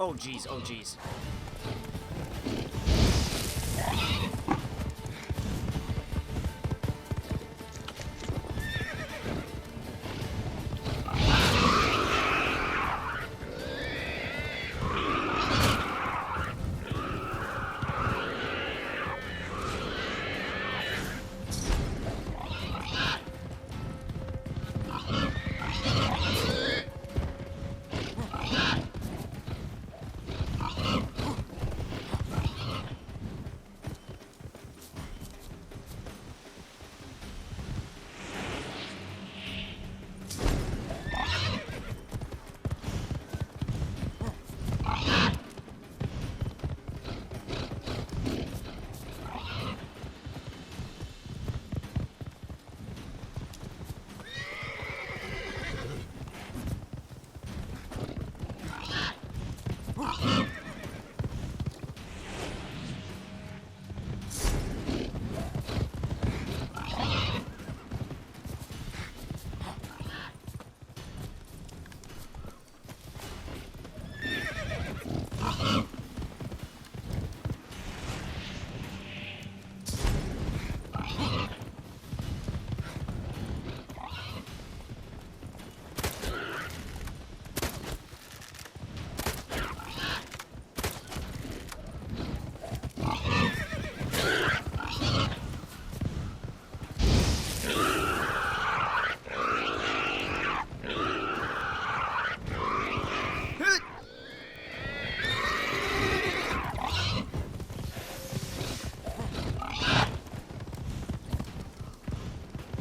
Oh jeez, oh jeez.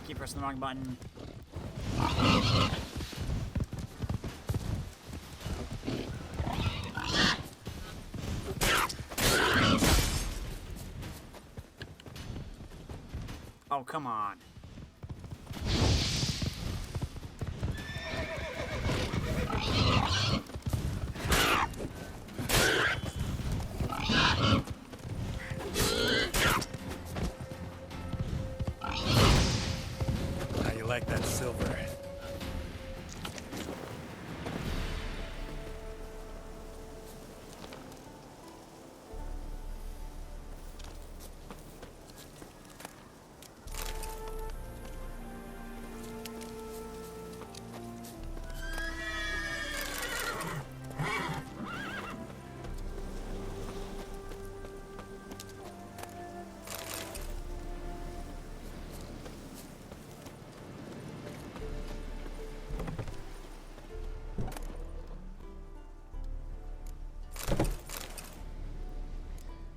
Keep pressing the wrong button. Oh, come on. How you like that silver?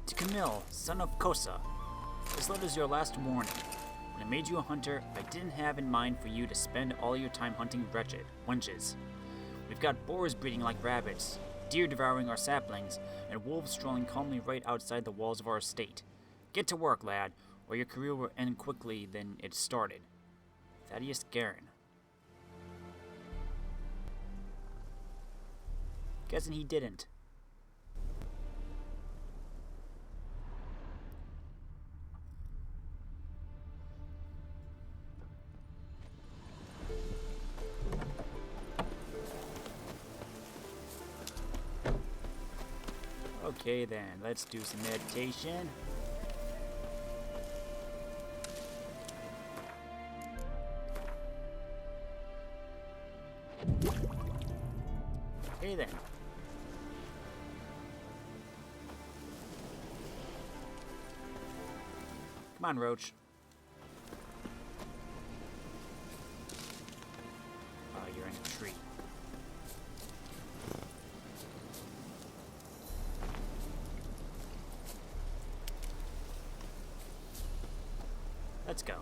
To Camille, son of Kosa, this letter's your last warning. When I made you a hunter, I didn't have in mind for you to spend all your time hunting wenches. We've got boars breeding like rabbits, deer devouring our saplings, and wolves strolling calmly right outside the walls of our estate. Get to work, lad, or your career will end quickly than it started. Thaddeus Garin. Guessing he didn't. Okay then, let's do some meditation. Okay then. Come on, Roach. Oh, you're in a tree. Let's go.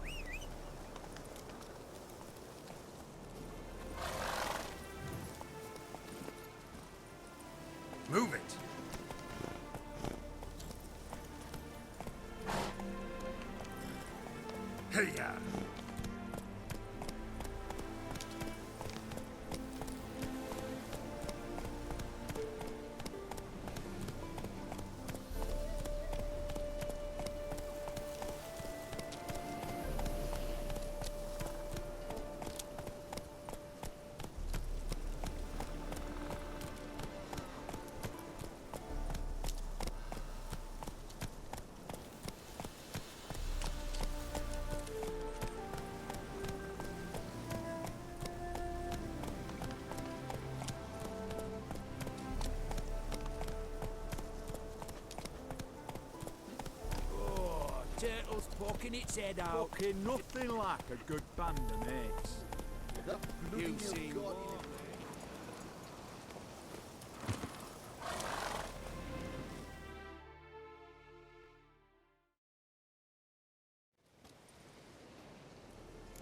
Move it! Hey-ya! fucking its head out. Fucking nothing like a good band of mates. You've seen what?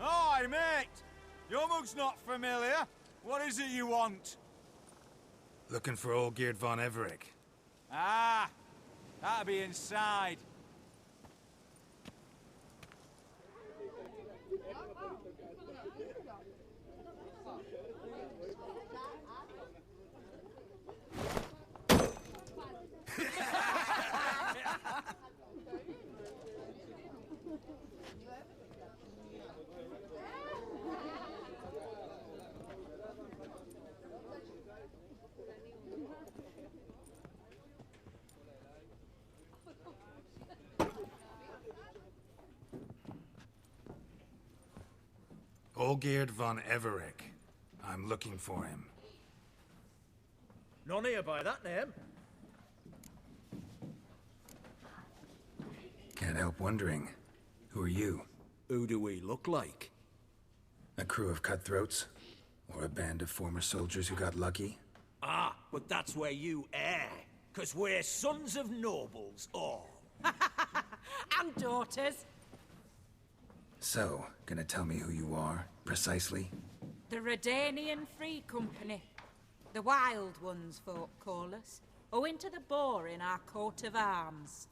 Oi, mate! Your mug's not familiar. What is it you want? Looking for old Geert von Everec. Ah, that'll be inside. Olgierd von Everec. I'm looking for him. None here by that name. Can't help wondering. Who are you? Who do we look like? A crew of cutthroats? Or a band of former soldiers who got lucky? Ah, but that's where you err. 'Cause we're sons of nobles, all. And daughters. So, gonna tell me who you are, precisely? The Redanian Free Company. The Wild Ones, folk call us. Owing to the boar in our coat of arms.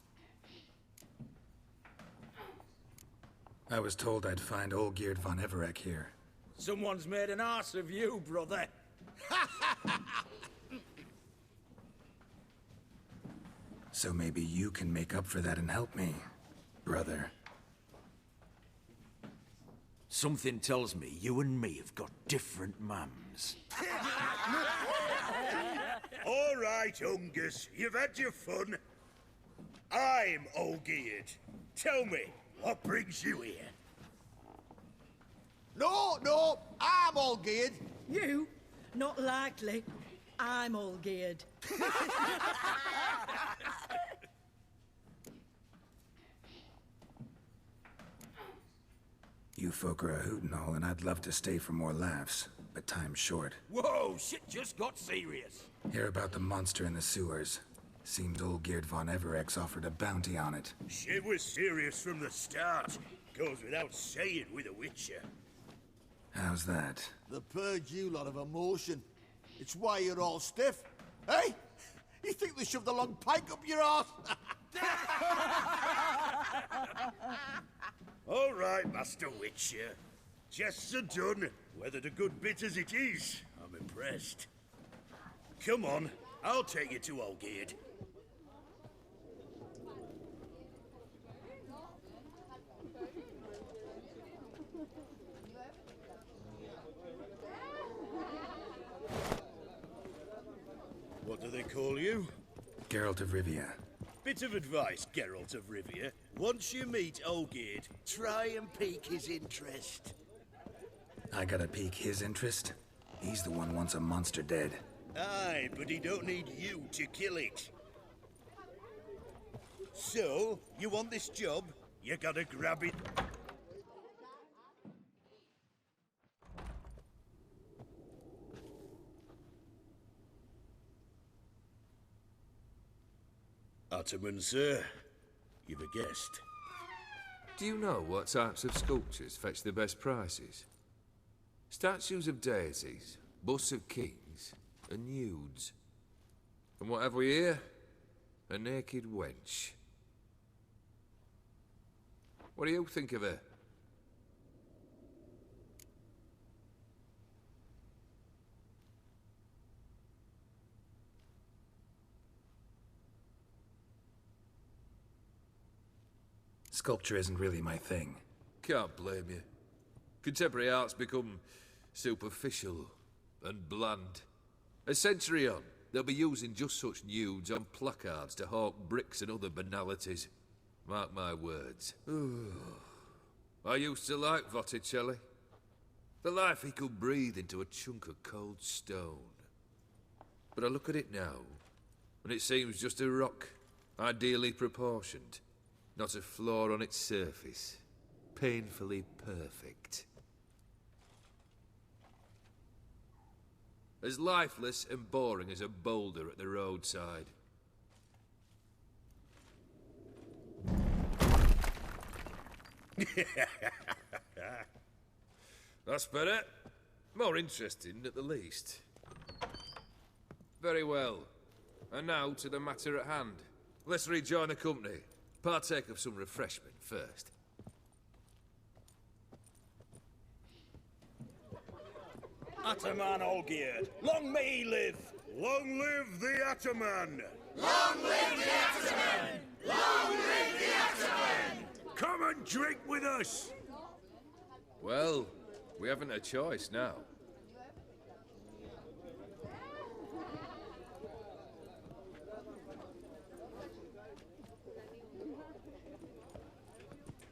I was told I'd find Olgierd von Everec here. Someone's made an arse of you, brother. So maybe you can make up for that and help me, brother. Something tells me you and me have got different mums. All right, Ungus, you've had your fun. I'm Olgierd. Tell me, what brings you here? No, I'm all geared. You? Not likely. I'm all geared. You folk are a hoot and all, and I'd love to stay for more laughs, but time's short. Whoa, shit just got serious. Hear about the monster in the sewers. Seems Olgierd von Everec's offered a bounty on it. Shit was serious from the start. Goes without saying with a Witcher. How's that? The purge you lot of emotion. It's why you're all stiff. Hey? You think they shoved a long pike up your arse? All right, Master Witcher. Jests are done. Whether the good bit as it is, I'm impressed. Come on, I'll take you to Olgierd. What do they call you? Geralt of Rivia. Bit of advice, Geralt of Rivia. Once you meet Olgierd, try and pique his interest. I gotta pique his interest? He's the one wants a monster dead. Aye, but he don't need you to kill it. So, you want this job? You gotta grab it. Ottoman, sir. You've a guest. Do you know what types of sculptures fetch the best prices? Statues of deities, busts of kings, and nudes. And what have we here? A naked wench. What do you think of her? Sculpture isn't really my thing. Can't blame you. Contemporary art's become superficial and bland. A century on, they'll be using just such nudes on placards to hawk bricks and other banalities. Mark my words. I used to like Botticelli. The life he could breathe into a chunk of cold stone. But I look at it now, and it seems just a rock, ideally proportioned. Not a flaw on its surface. Painfully perfect. As lifeless and boring as a boulder at the roadside. That's better. More interesting, at the least. Very well. And now to the matter at hand. Let's rejoin the company. Partake of some refreshment first. Ataman Olgierd, long may he live! Long live the Ataman! Long live the Ataman! Long live the Ataman! Come and drink with us! Well, we haven't a choice now.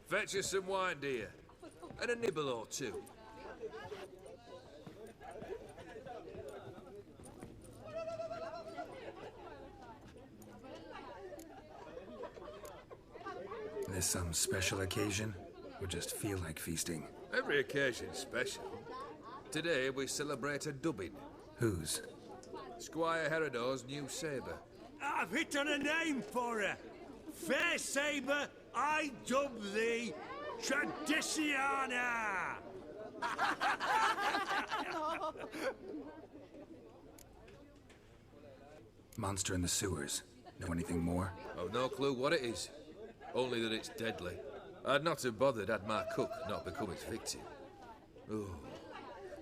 Fetch us some wine, dear. And a nibble or two. This some special occasion? Or just feel like feasting? Every occasion's special. Today we celebrate a dubbing. Whose? Squire Herodor's new sabre. I've hit on a name for her. Fair Sabre, I dub thee Tradiciana! Monster in the sewers. Know anything more? Oh, no clue what it is. Only that it's deadly. I'd not have bothered had my cook not become its victim. Oh,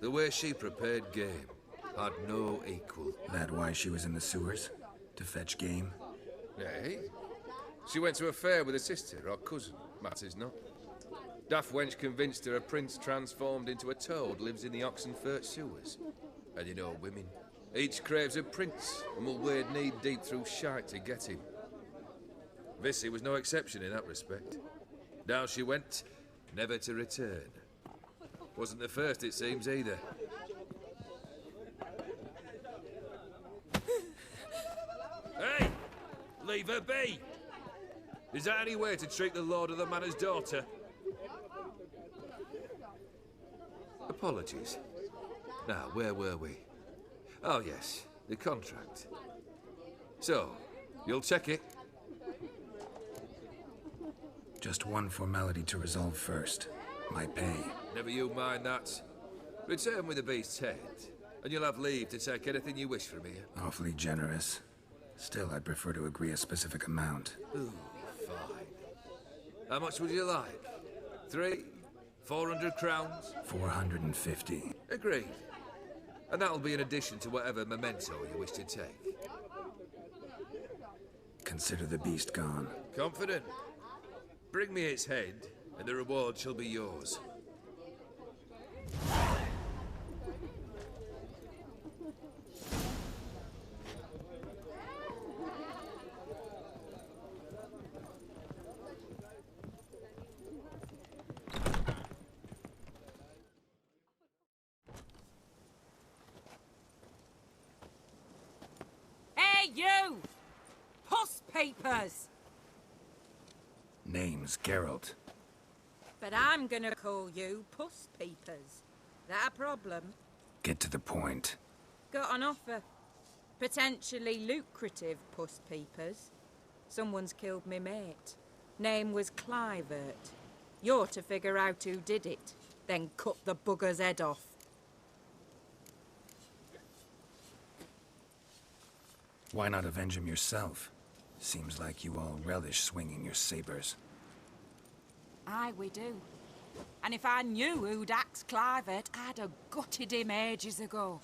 the way she prepared game had no equal. That why she was in the sewers? To fetch game? Eh? She went to a fair with a sister or cousin, matters not. Daft wench convinced her a prince transformed into a toad lives in the Oxenfurt sewers. And you know women. Each craves a prince and will wade knee-deep through shite to get him. Vissy was no exception in that respect. Down she went, never to return. Wasn't the first, it seems, either. Hey! Leave her be! Is that any way to treat the lord of the manor's daughter? Apologies. Now, where were we? Oh, yes, the contract. So, you'll check it? Just one formality to resolve first. My pay. Never you mind that. Return with the beast's head, and you'll have leave to take anything you wish from here. Awfully generous. Still, I'd prefer to agree a specific amount. Ooh, fine. How much would you like? 400 crowns? 450. Agreed. And that'll be in addition to whatever memento you wish to take. Consider the beast gone. Confident? Bring me its head, and the reward shall be yours. Hey, you! Puss papers! Name's Geralt. But I'm gonna call you Puss Peepers. That a problem? Get to the point. Got an offer. Potentially lucrative Puss Peepers. Someone's killed me mate. Name was Clivert. You're to figure out who did it, then cut the bugger's head off. Why not avenge him yourself? Seems like you all relish swinging your sabers. Aye, we do. And if I knew who'd axed Clivert, I'd have gutted him ages ago.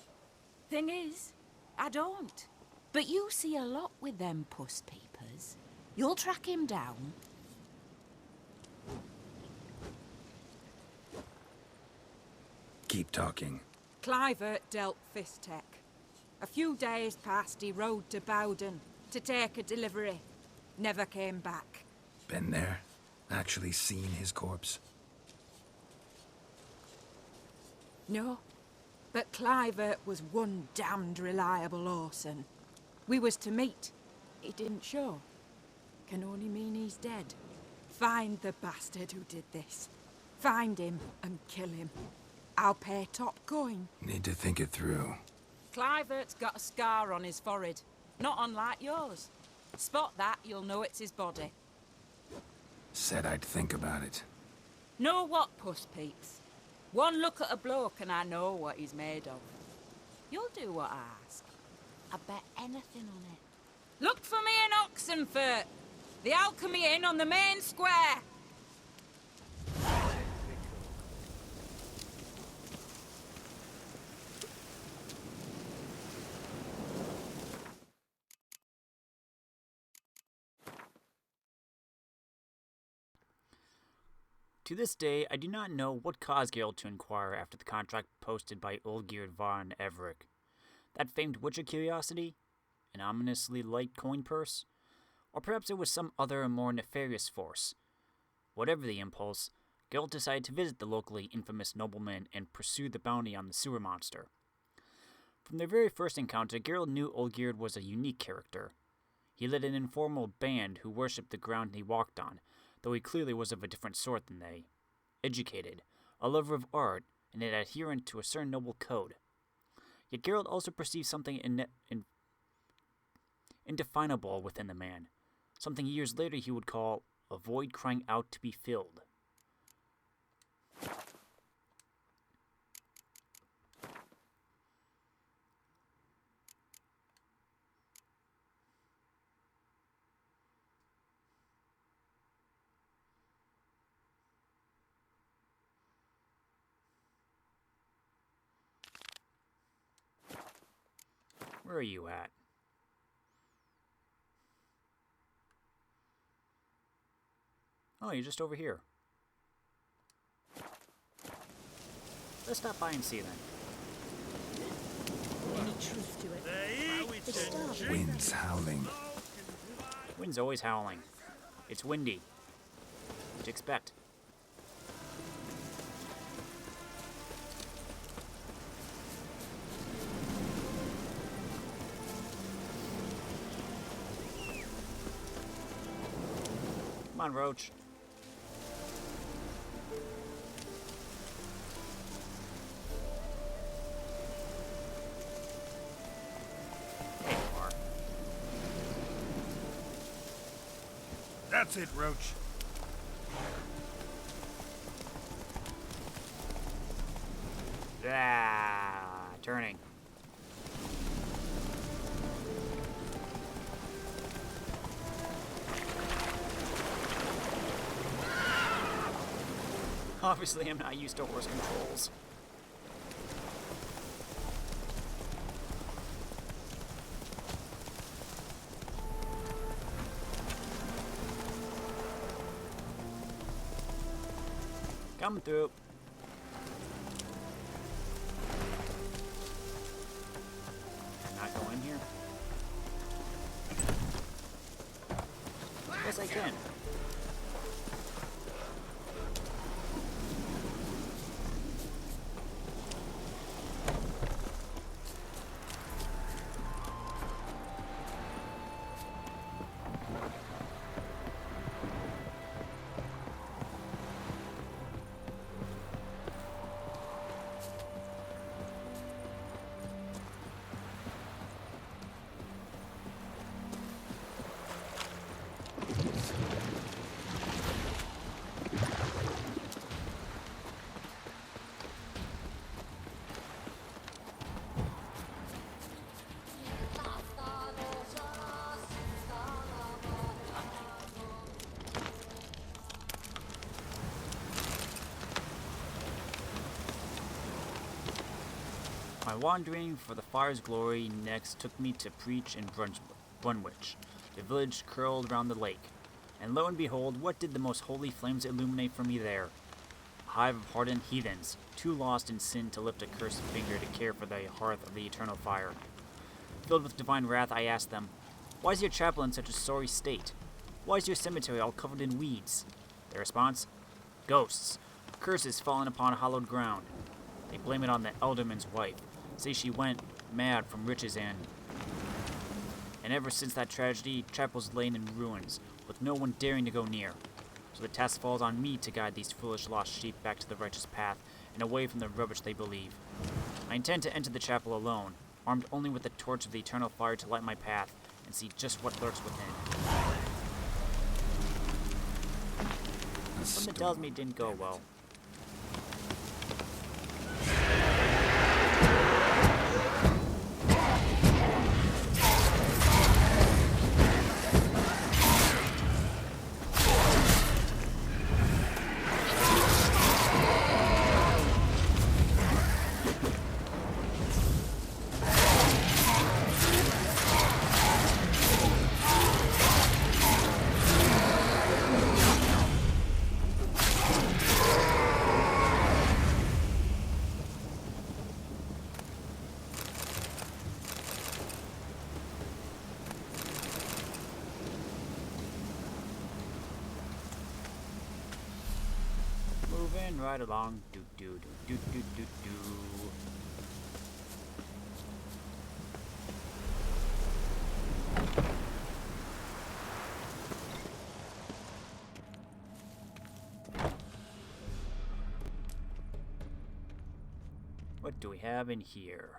Thing is, I don't. But you see a lot with them Puss Peepers. You'll track him down. Keep talking. Clivert dealt Fistech. A few days past, he rode to Bowden to take a delivery. Never came back. Been there? Actually seen his corpse? No, but Clivert was one damned reliable horseman. We was to meet. He didn't show. Can only mean he's dead. Find the bastard who did this. Find him and kill him. I'll pay top coin. Need to think it through. Clivert's got a scar on his forehead, not unlike yours. Spot that, you'll know it's his body. Said I'd think about it. Know what, Puss Peaks? One look at a bloke and I know what he's made of. You'll do what I ask. I bet anything on it. Look for me in Oxenfurt! The Alchemy Inn on the main square! To this day, I do not know what caused Geralt to inquire after the contract posted by Olgierd von Everick. That famed Witcher curiosity? An ominously light coin purse? Or perhaps it was some other more nefarious force. Whatever the impulse, Geralt decided to visit the locally infamous nobleman and pursue the bounty on the sewer monster. From their very first encounter, Geralt knew Olgierd was a unique character. He led an informal band who worshipped the ground he walked on, though he clearly was of a different sort than they. Educated, a lover of art, and an adherent to a certain noble code. Yet Geralt also perceived something indefinable within the man, something years later he would call a void crying out to be filled. Where are you at? Oh, you're just over here. Let's stop by and see then. Any truth to it? The star. Wind's howling. Wind's always howling. It's windy. What'd you expect? Come on, Roach. There you are. That's it, Roach. Ah, turning. Obviously, I'm not used to horse controls. Coming through. Can I go in here? Yes, I can. My wandering for the fire's glory next took me to Preach in Brunwich, the village curled round the lake. And lo and behold, what did the most holy flames illuminate for me there? A hive of hardened heathens, too lost in sin to lift a cursed finger to care for the hearth of the eternal fire. Filled with divine wrath, I asked them, "Why is your chapel in such a sorry state? Why is your cemetery all covered in weeds?" Their response? Ghosts. Curses fallen upon hallowed ground. They blame it on the alderman's wife. Say she went mad from riches and ever since that tragedy, chapel's lain in ruins, with no one daring to go near. So the task falls on me to guide these foolish lost sheep back to the righteous path and away from the rubbish they believe. I intend to enter the chapel alone, armed only with the torch of the eternal fire to light my path and see just what lurks within. Something tells me it didn't go well. Moving right along. Do do do do do do do. What do we have in here?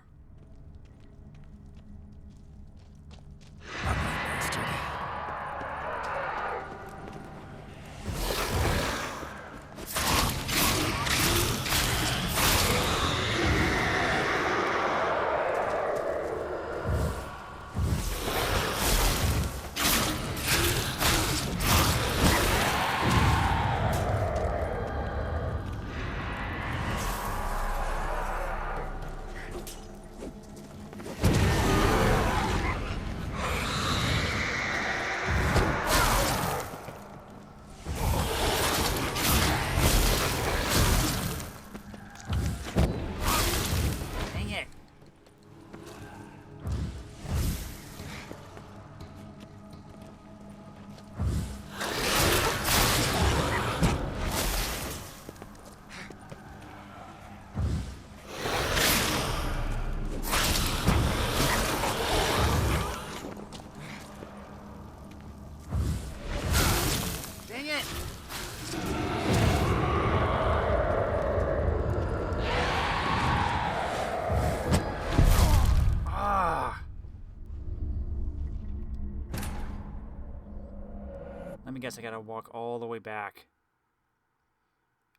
Let me guess, I gotta walk all the way back.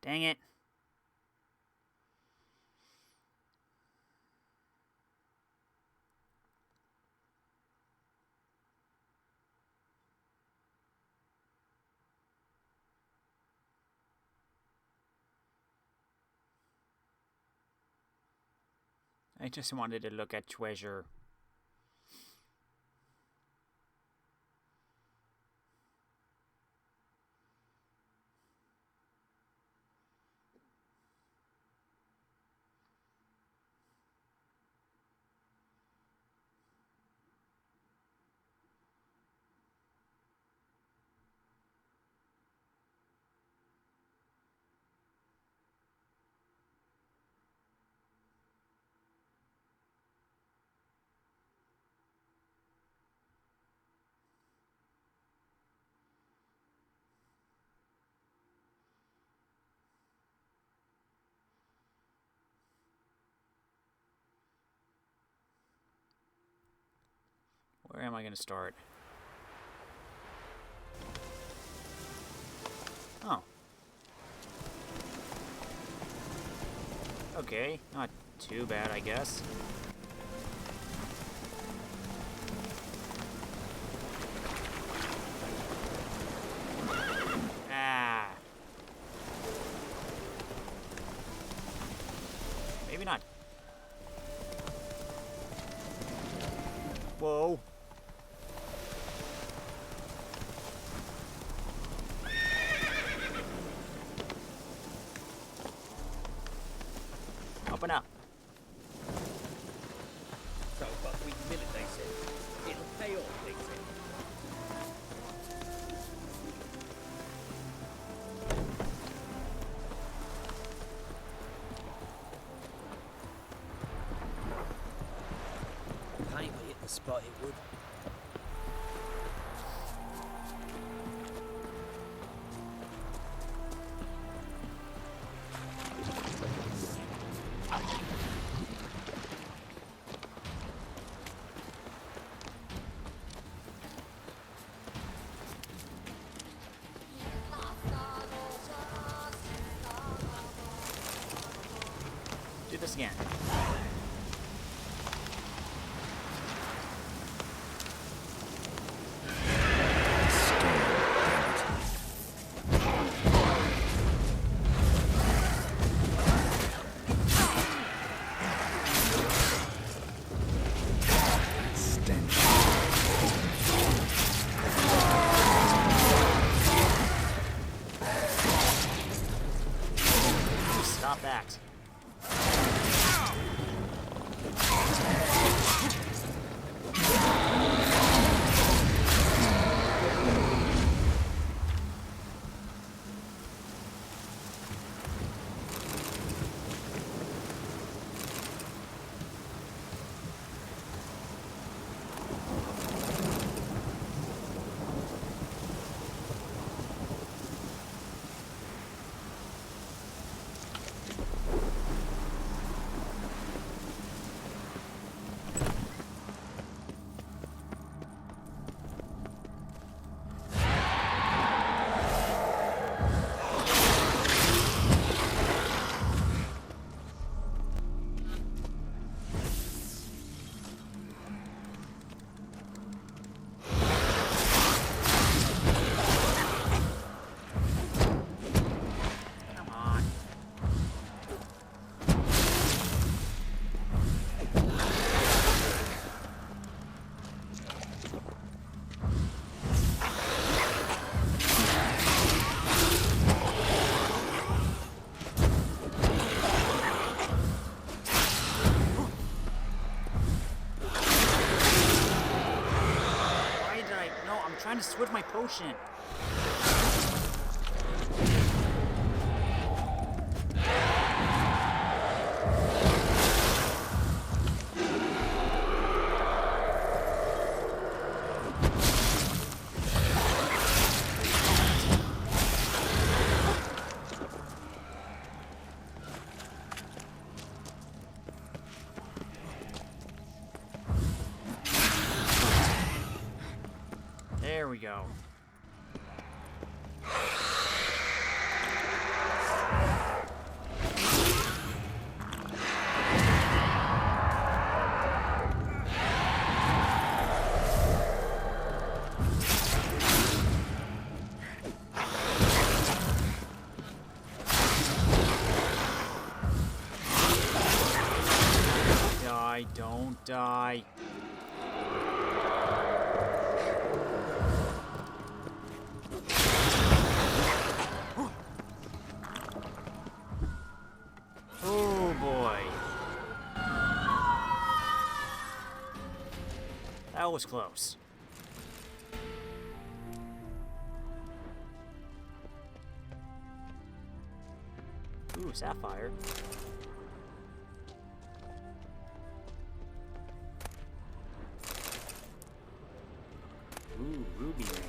Dang it. I just wanted to look at treasure. Where am I going to start? Oh. Okay, not too bad, I guess. Ah. Maybe not. Whoa. Open up. So, but we mill it, they said. It'll pay off, they said. Paint we hit the spot, it would. do this again. Stop that. Come on. Why did I? No, I'm trying to switch my potion. There we go. Die, don't die. Oh boy. That was close. Ooh, sapphire. Ooh, ruby ring.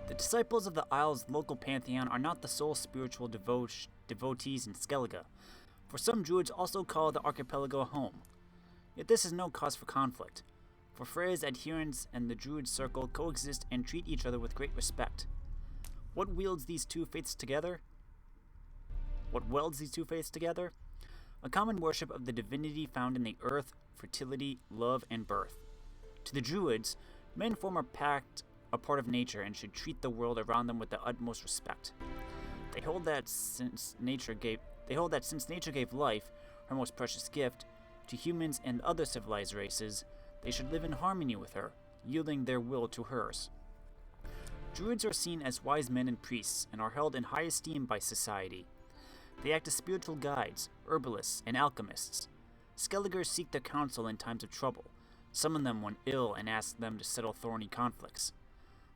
The disciples of the Isle's local pantheon are not the sole spiritual devotees in Skellige, for some druids also call the archipelago home. Yet this is no cause for conflict, for Frey's adherents and the druid circle coexist and treat each other with great respect. What welds these two faiths together? A common worship of the divinity found in the earth, fertility, love, and birth. To the druids, men form a pact, a part of nature, and should treat the world around them with the utmost respect. They hold that since nature gave life, her most precious gift, to humans and other civilized races, they should live in harmony with her, yielding their will to hers. Druids are seen as wise men and priests and are held in high esteem by society. They act as spiritual guides, herbalists, and alchemists. Skelligers seek their counsel in times of trouble, summon them when ill, and ask them to settle thorny conflicts.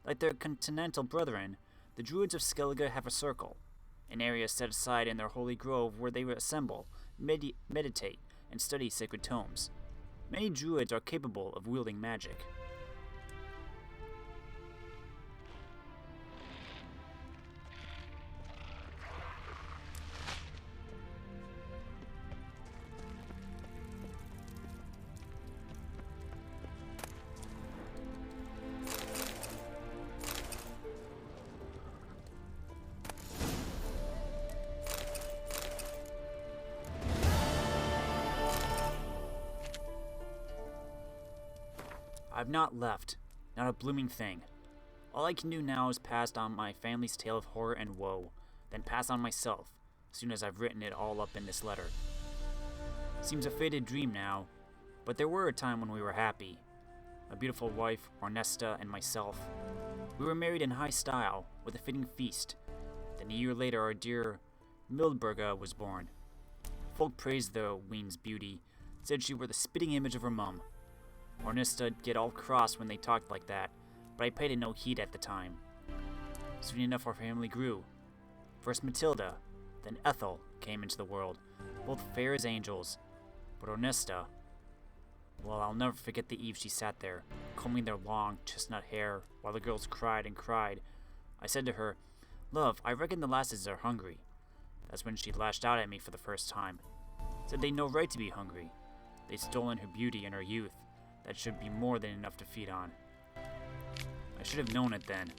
Like their continental brethren, the Druids of Skellige have a circle, an area set aside in their holy grove where they assemble, meditate, and study sacred tomes. Many Druids are capable of wielding magic. I've not left, not a blooming thing. All I can do now is pass on my family's tale of horror and woe, then pass on myself, as soon as I've written it all up in this letter. Seems a faded dream now, but there were a time when we were happy. My beautiful wife, Ornesta, and myself. We were married in high style, with a fitting feast. Then a year later our dear Mildburga was born. Folk praised the wean's beauty, said she were the spitting image of her mum. Ornesta'd get all cross when they talked like that, but I paid it no heed at the time. Soon enough our family grew. First Matilda, then Ethel came into the world, both fair as angels. But Ornesta, well, I'll never forget the eve she sat there, combing their long chestnut hair, while the girls cried and cried. I said to her, "Love, I reckon the lasses are hungry." That's when she lashed out at me for the first time. Said they'd no right to be hungry. They'd stolen her beauty and her youth. That should be more than enough to feed on. I should have known it then.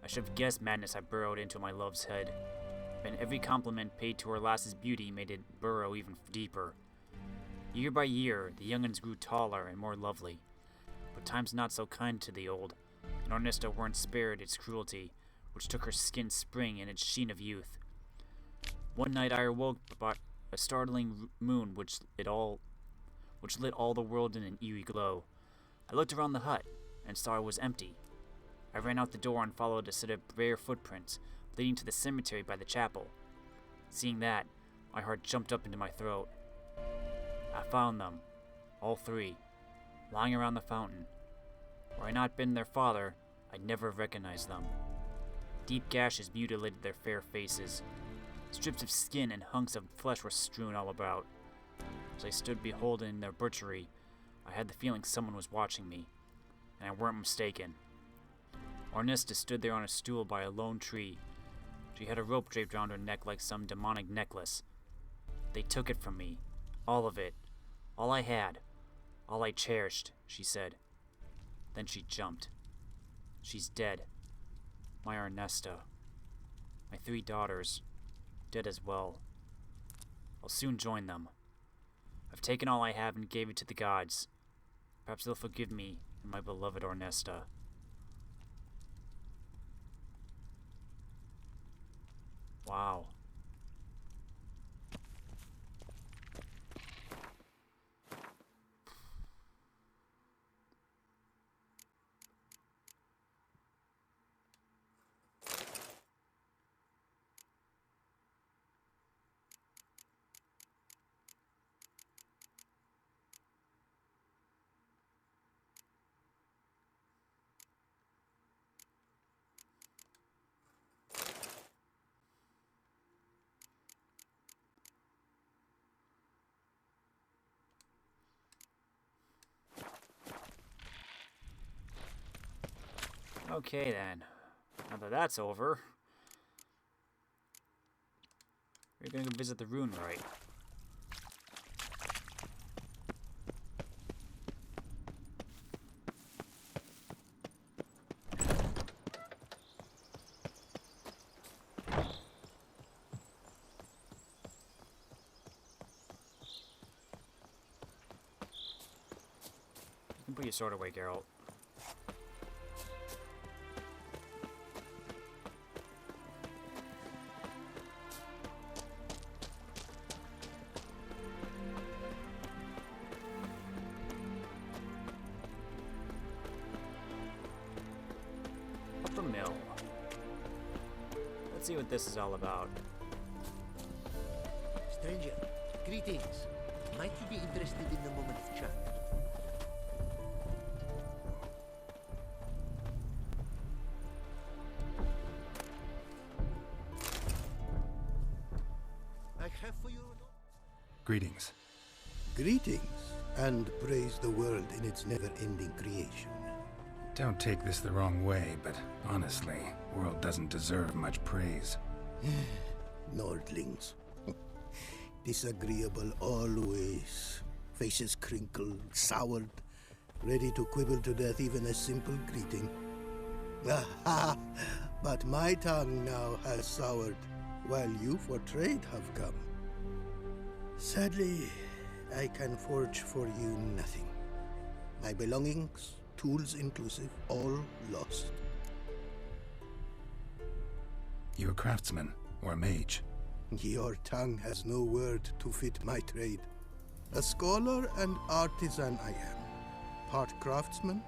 I should have guessed madness had burrowed into my love's head. And every compliment paid to her lass's beauty made it burrow even deeper. Year by year, the young'uns grew taller and more lovely. But time's not so kind to the old, and Ornesta weren't spared its cruelty, which took her skin spring and its sheen of youth. One night I awoke by a startling moon which lit all the world in an eerie glow. I looked around the hut and saw it was empty. I ran out the door and followed a set of bare footprints leading to the cemetery by the chapel. Seeing that, my heart jumped up into my throat. I found them, all three, lying around the fountain. Were I not been their father, I'd never have recognized them. Deep gashes mutilated their fair faces. Strips of skin and hunks of flesh were strewn all about. As I stood beholding their butchery, I had the feeling someone was watching me, and I weren't mistaken. Ornesta stood there on a stool by a lone tree. She had a rope draped around her neck like some demonic necklace. They took it from me, all of it, all I had, all I cherished, she said. Then she jumped. She's dead. My Ornesta. My 3 daughters, dead as well. I'll soon join them. I've taken all I have and gave it to the gods. Perhaps they'll forgive me and my beloved Ornesta. Wow. Okay then, now that that's over, we're gonna go visit the rune right. You can put your sword away, Geralt. Mill. Let's see what this is all about. Stranger, greetings. Might you be interested in a moment of chat? I have for you... Greetings. Greetings, and praise the world in its never-ending creation. Don't take this the wrong way, but honestly, world doesn't deserve much praise. Nordlings. Disagreeable always. Faces crinkled, soured, ready to quibble to death even a simple greeting. Aha! But my tongue now has soured, while you for trade have come. Sadly, I can forge for you nothing. My belongings, tools inclusive, all lost. You a craftsman or a mage? Your tongue has no word to fit my trade. A scholar and artisan I am. Part craftsman,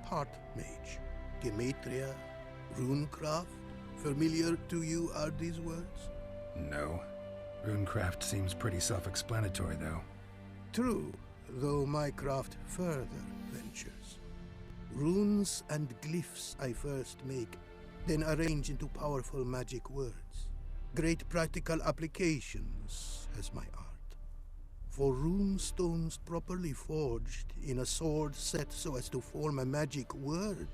part mage. Gematria, runecraft. Familiar to you are these words? No. Runecraft seems pretty self-explanatory, though. True, though my craft further ventures. Runes and glyphs I first make, then arrange into powerful magic words. Great practical applications as my art. For rune stones properly forged in a sword set so as to form a magic word,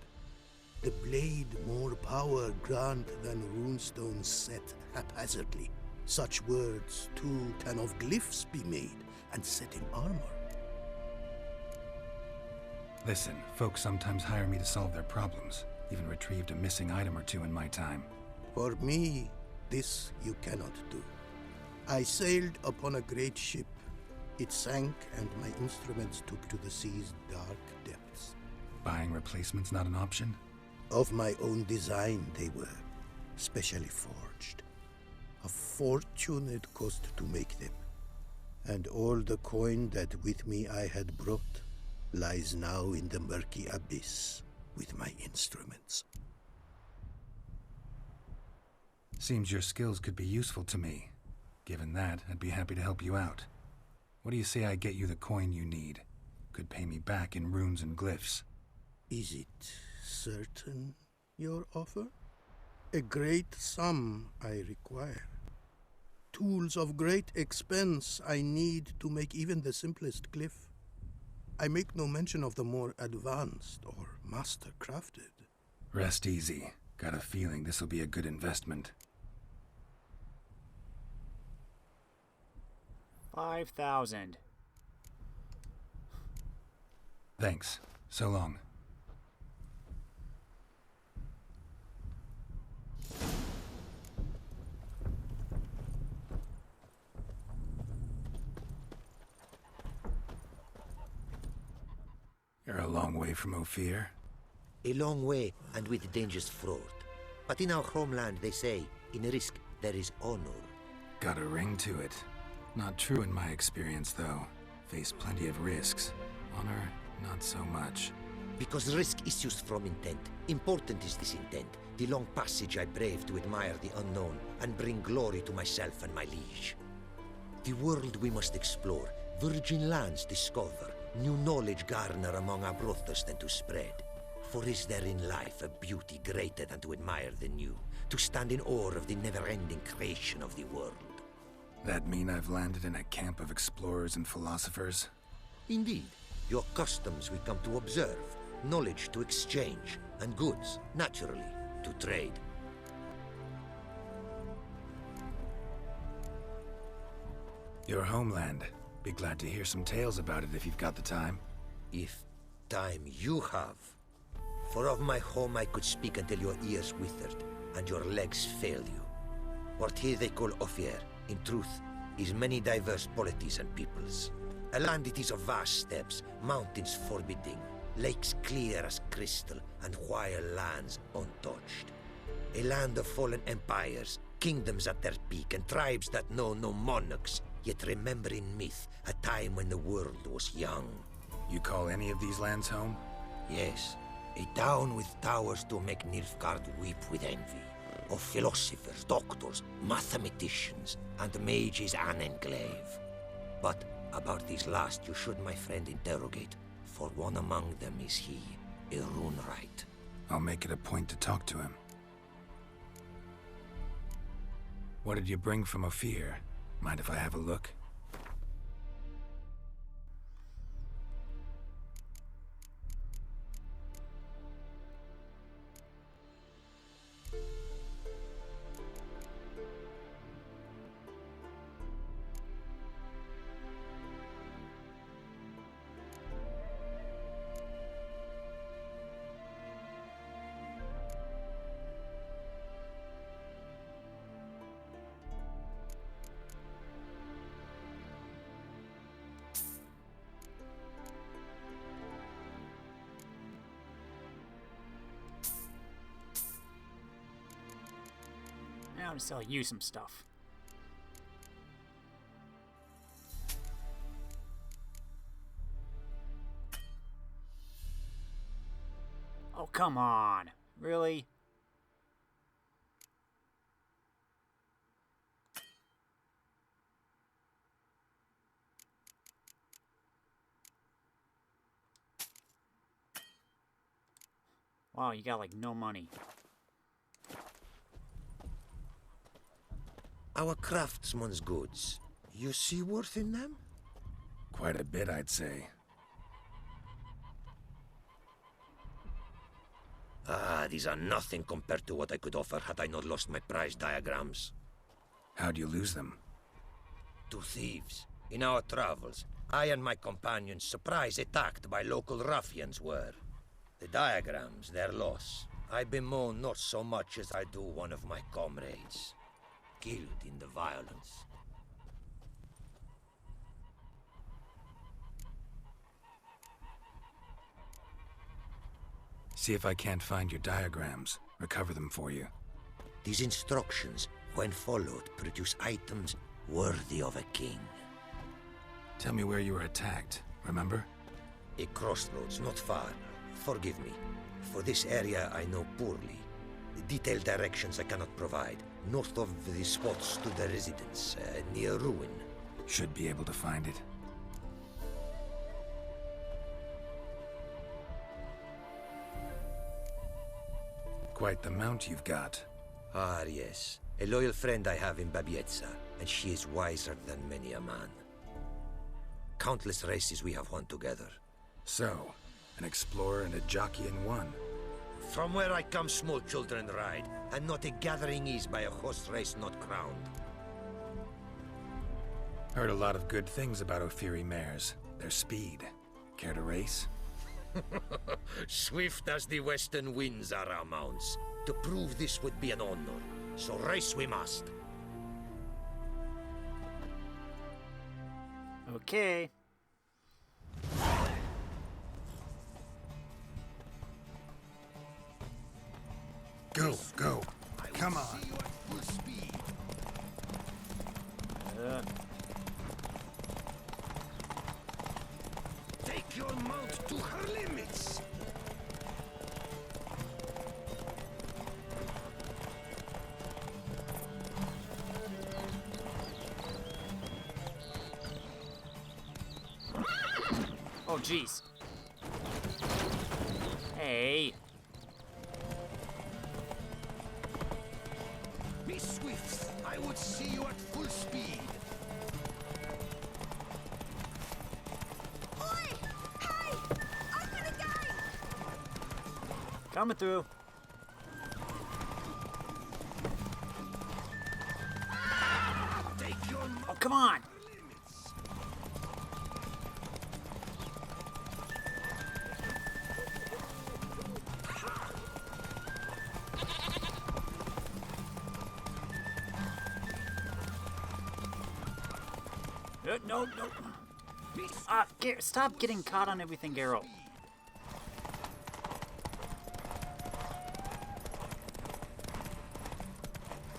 the blade more power grant than runestones set haphazardly. Such words, too, can of glyphs be made and set in armor. Listen, folks sometimes hire me to solve their problems. Even retrieved a missing item or two in my time. For me, this you cannot do. I sailed upon a great ship. It sank, and my instruments took to the sea's dark depths. Buying replacements not an option? Of my own design they were, specially forged. A fortune it cost to make them. And all the coin that with me I had brought lies now in the murky abyss with my instruments. Seems your skills could be useful to me. Given that, I'd be happy to help you out. What do you say I get you the coin you need? Could pay me back in runes and glyphs. Is it certain, your offer? A great sum I require. Tools of great expense I need to make even the simplest glyph. I make no mention of the more advanced or master-crafted. Rest easy. Got a feeling this'll be a good investment. 5,000. Thanks. So long. You're a long way from Ofieri. A long way, and with dangers fraught. But in our homeland, they say, in risk there is honor. Got a ring to it. Not true in my experience, though. Face plenty of risks. Honor, not so much. Because risk issues from intent. Important is this intent. The long passage I brave to admire the unknown and bring glory to myself and my liege. The world we must explore, virgin lands discover, new knowledge garner among our brothers than to spread. For is there in life a beauty greater than to admire the new, to stand in awe of the never-ending creation of the world? That mean I've landed in a camp of explorers and philosophers? Indeed. Your customs we come to observe, knowledge to exchange, and goods, naturally, to trade. Your homeland. Be glad to hear some tales about it if you've got the time. If time you have. For of my home I could speak until your ears withered, and your legs fail you. What here they call Ofieri, in truth, is many diverse polities and peoples. A land it is of vast steppes, mountains forbidding, lakes clear as crystal, and wild lands untouched. A land of fallen empires, kingdoms at their peak, and tribes that know no monarchs, yet remember in myth a time when the world was young. You call any of these lands home? Yes, a town with towers to make Nilfgaard weep with envy. Of philosophers, doctors, mathematicians, and mages an enclave. But about these last you should, my friend, interrogate, for one among them is he, a runewright. I'll make it a point to talk to him. What did you bring from Ofieri? Mind if I have a look? want to sell you some stuff. Oh, come on. Really? Wow, you got like no money. Our craftsman's goods. You see worth in them? Quite a bit, I'd say. Ah, these are nothing compared to what I could offer had I not lost my prize diagrams. How'd you lose them? To thieves. In our travels, I and my companions surprise attacked by local ruffians were. The diagrams, their loss. I bemoan not so much as I do one of my comrades. Killed in the violence. See if I can't find your diagrams. Recover them for you. These instructions, when followed, produce items worthy of a king. Tell me where you were attacked, remember? A crossroads, not far. Forgive me. For this area I know poorly. Detailed directions I cannot provide. North of the spot stood a residence, near ruin. Should be able to find it. Quite the mount you've got. Ah, yes. A loyal friend I have in Babietza, and she is wiser than many a man. Countless races we have won together. So, an explorer and a jockey in one. From where I come, small children ride, and not a gathering is by a horse race not crowned. Heard a lot of good things about Ofieri mares. Their speed. Care to race? Swift as the western winds are our mounts. To prove this would be an honor, so race we must. Okay. Go, go. Come on. Take your mount to her limits. Oh, jeez. Hey. Be swift. I would see you at full speed. Oi! Hey! Open the gate! Coming through. Take your Oh, come on. No, no. Stop getting caught on everything, Geralt.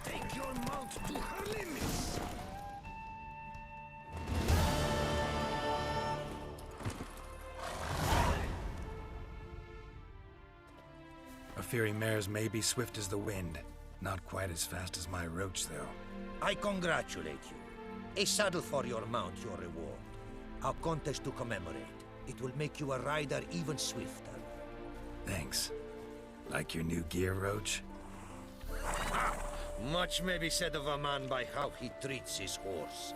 Take your mount to her limits. Ofieri mares may be swift as the wind. Not quite as fast as my roach, though. I congratulate you. A saddle for your mount, your reward. A contest to commemorate. It will make you a rider even swifter. Thanks. Like your new gear, Roach? Much may be said of a man by how he treats his horse.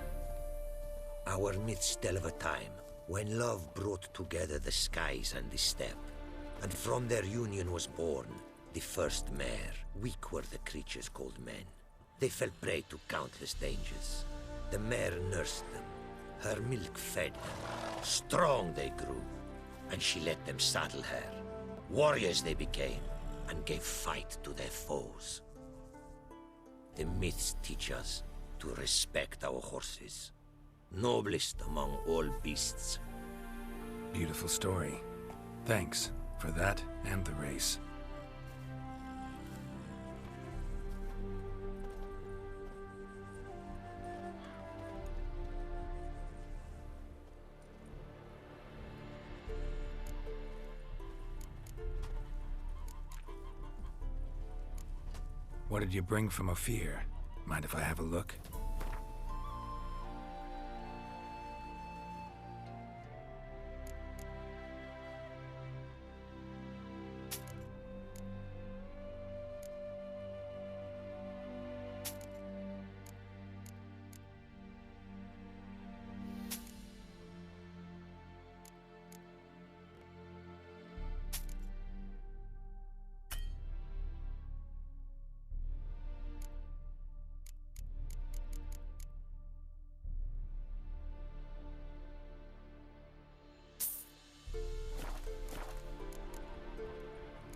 Our myths tell of a time when love brought together the skies and the steppe. And from their union was born the first mare. Weak were the creatures called men. They fell prey to countless dangers. The mare nursed them. Her milk fed them. Strong they grew. And she let them saddle her. Warriors they became, and gave fight to their foes. The myths teach us to respect our horses. Noblest among all beasts. Beautiful story. Thanks for that and the race. What did you bring from Ofieri? Mind if I have a look?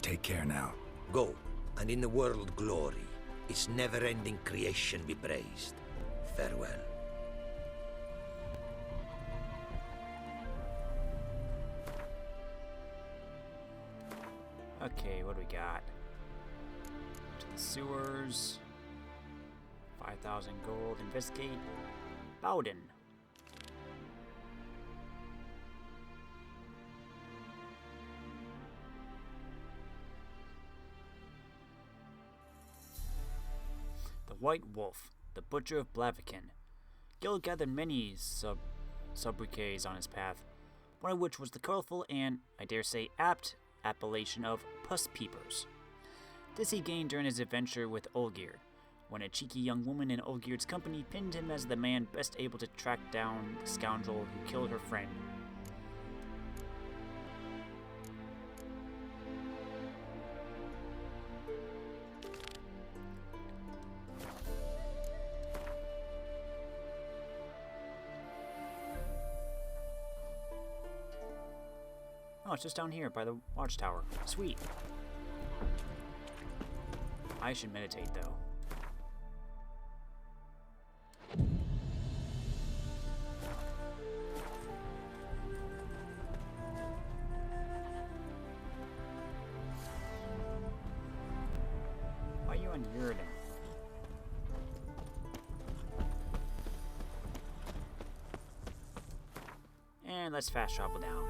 Take care now. Go, and in the world glory, its never-ending creation be praised. Farewell. Okay, what do we got? To the sewers. 5,000 gold. Investigate. Bowden. The White Wolf, the Butcher of Blaviken. Gil gathered many sobriquets on his path, one of which was the colorful and, I dare say, apt appellation of Puss Peepers. This he gained during his adventure with Olgierd, when a cheeky young woman in Olgierd's company pinned him as the man best able to track down the scoundrel who killed her friend. Oh, it's just down here by the watchtower. Sweet. I should meditate, though. Why are you on Yurden? And let's fast travel down.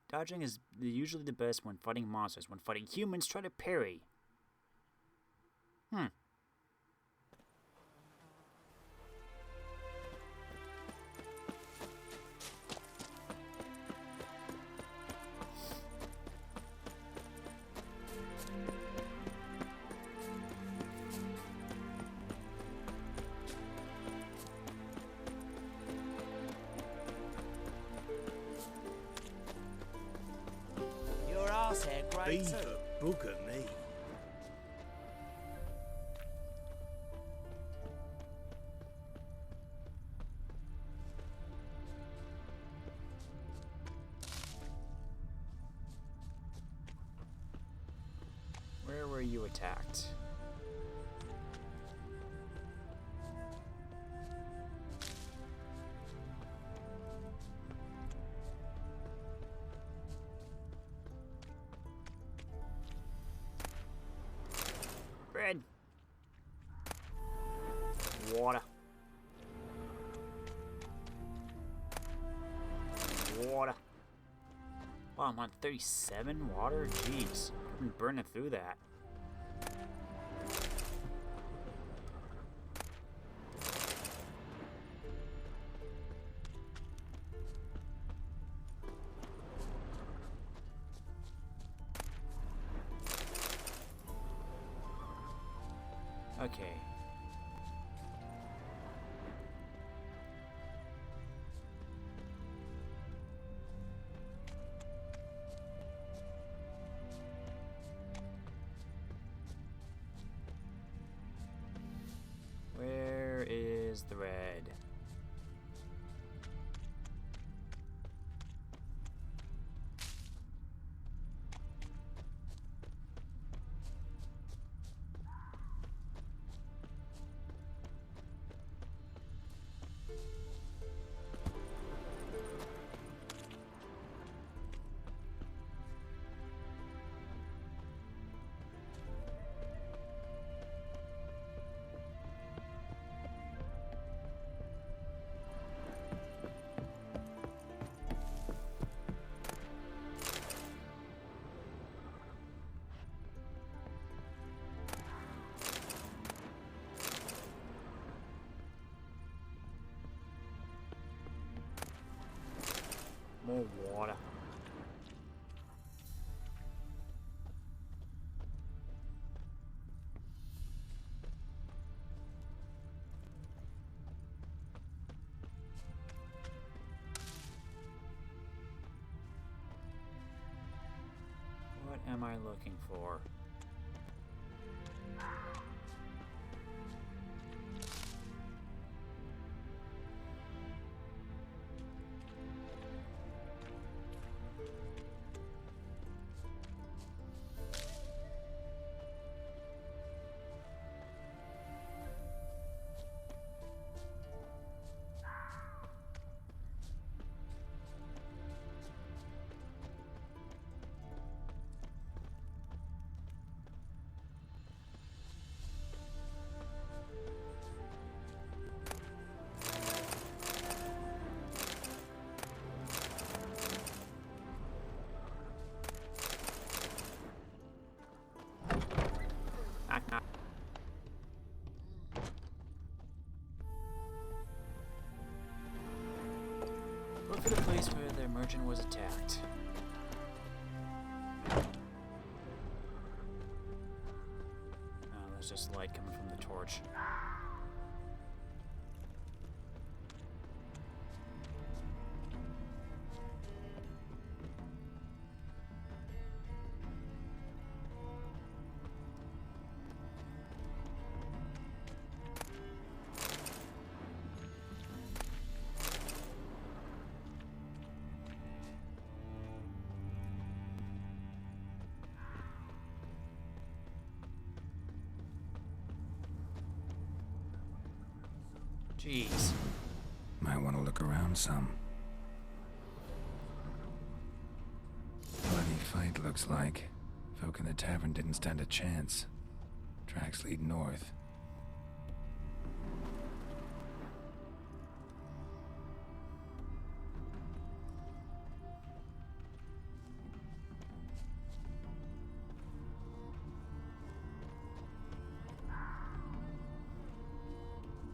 Dodging is usually the best when fighting monsters. When fighting humans, try to parry. Your arse hair great too. Beaver bugger me. Where were you attacked? Bread. Water. Water. Wow, I'm on 37 water? Jeez. I've been burning through that. Okay. Where is the red? More water. What am I looking for? Look for the place where the merchant was attacked. Oh, there's just light coming from the torch. Jeez. Might want to look around some. Bloody fight, looks like. Folk in the tavern didn't stand a chance. Tracks lead north.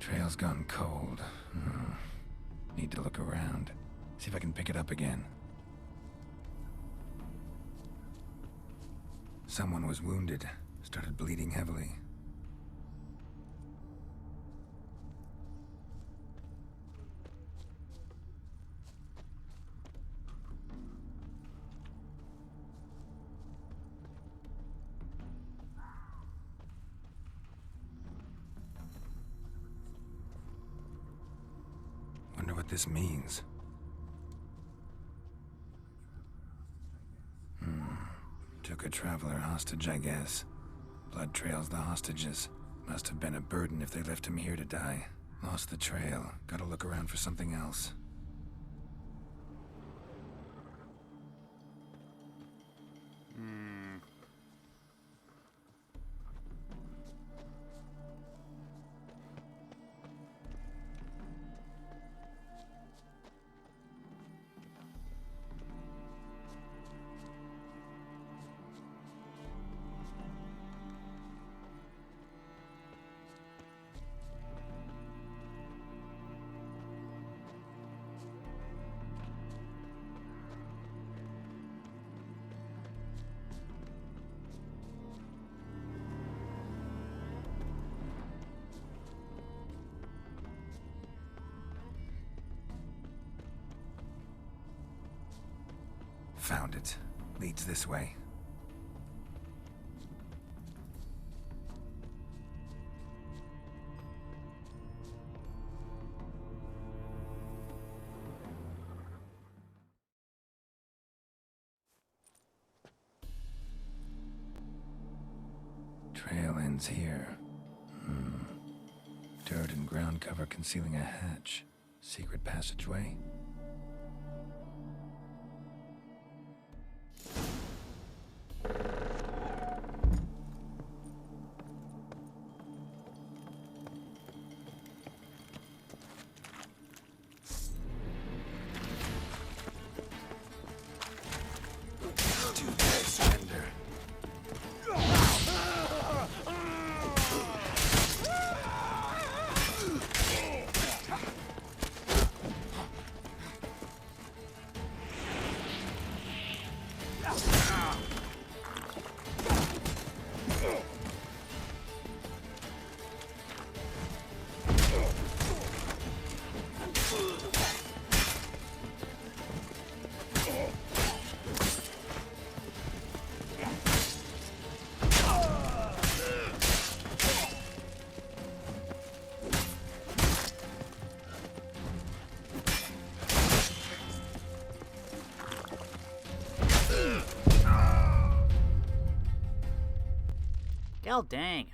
Trail's gone cold. Need to look around. See if I can pick it up again. Someone was wounded. Started bleeding heavily. Wonder what this means. Took a traveler hostage, I guess. Blood trails the hostages. Must have been a burden if they left him here to die. Lost the trail. Gotta look around for something else. Found it. Leads this way. Trail ends here. Dirt and ground cover concealing a hatch. Secret passageway. Hell dang.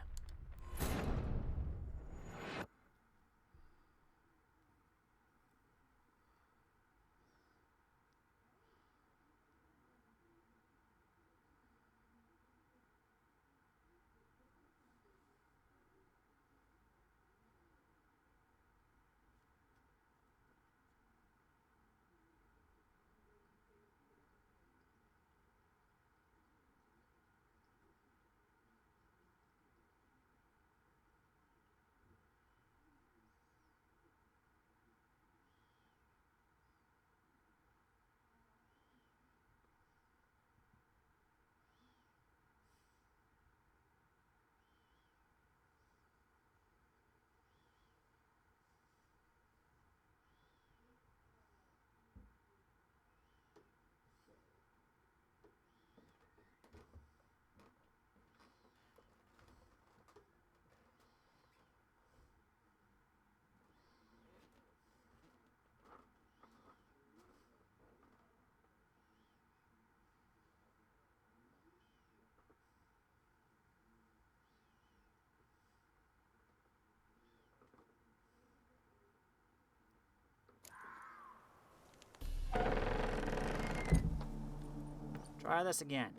Try this again.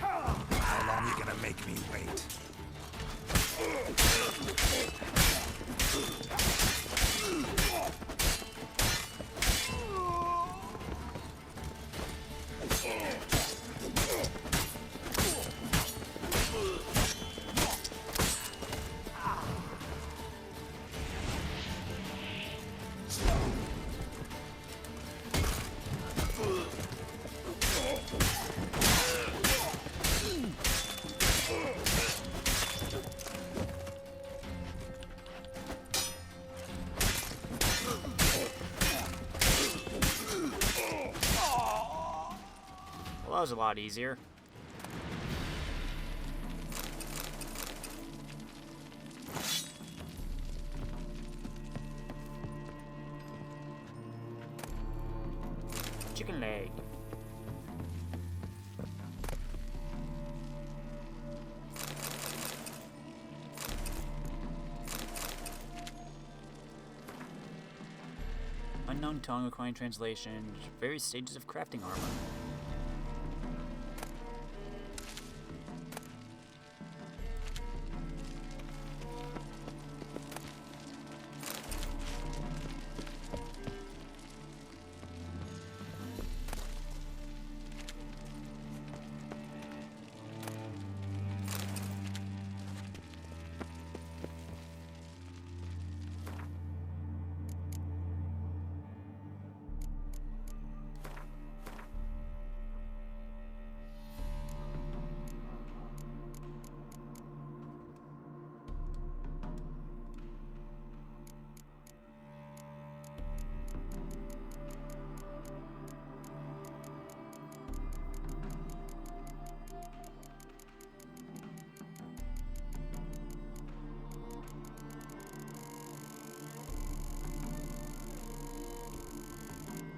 How long you gonna make me wait? Well, that was a lot easier. Chicken leg. Unknown tongue requiring translation. Various stages of crafting armor.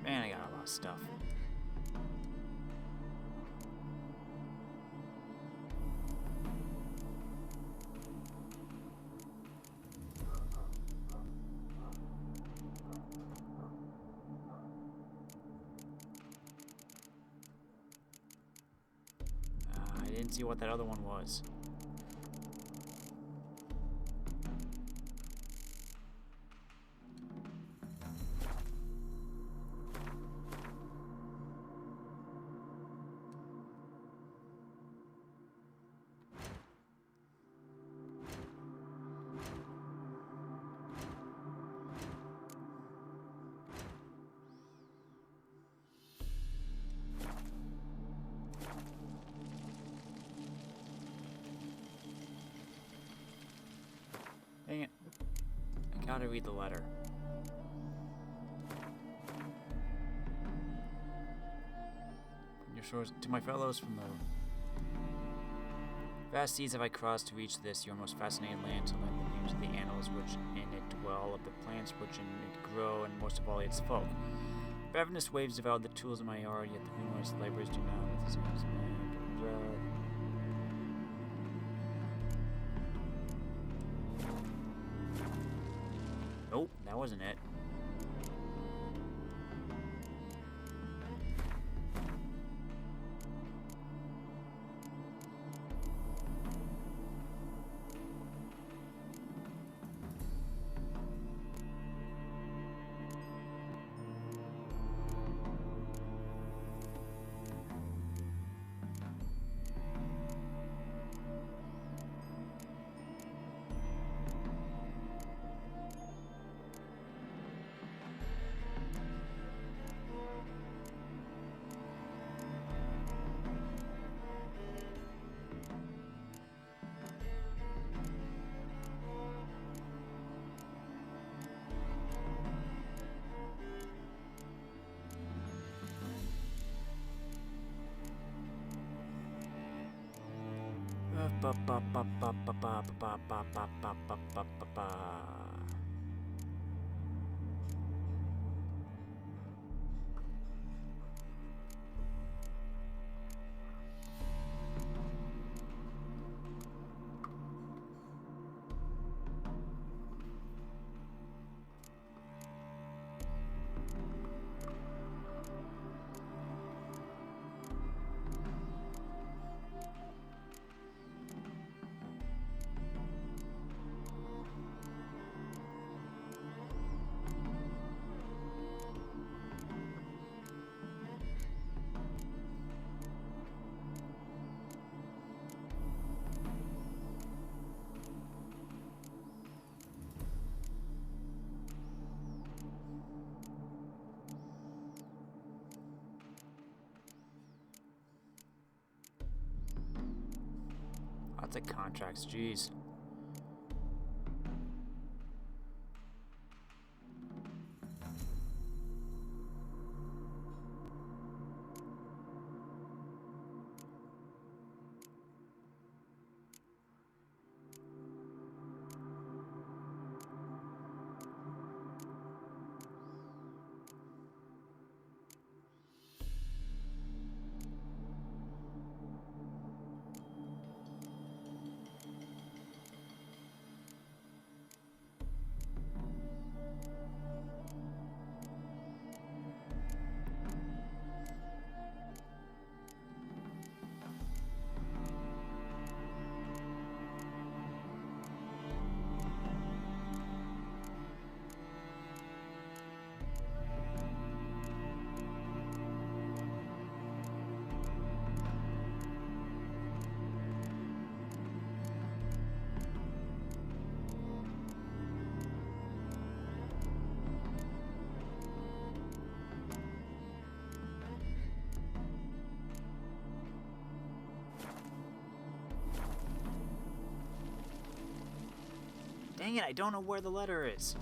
Man, I got a lot of stuff. I didn't see what that other one was. Dang it. I gotta read the letter. Your shores to my fellows from Vast seas have I crossed to reach this, your most fascinating land, to learn the names of the animals which in it dwell, of the plants which in it grow, and most of all its folk. Ravenous waves devoured the tools of my yard, yet the numerous laborers do not with his hands. Nope, that wasn't it. Lots of contracts, jeez. Dang it, I don't know where the letter is.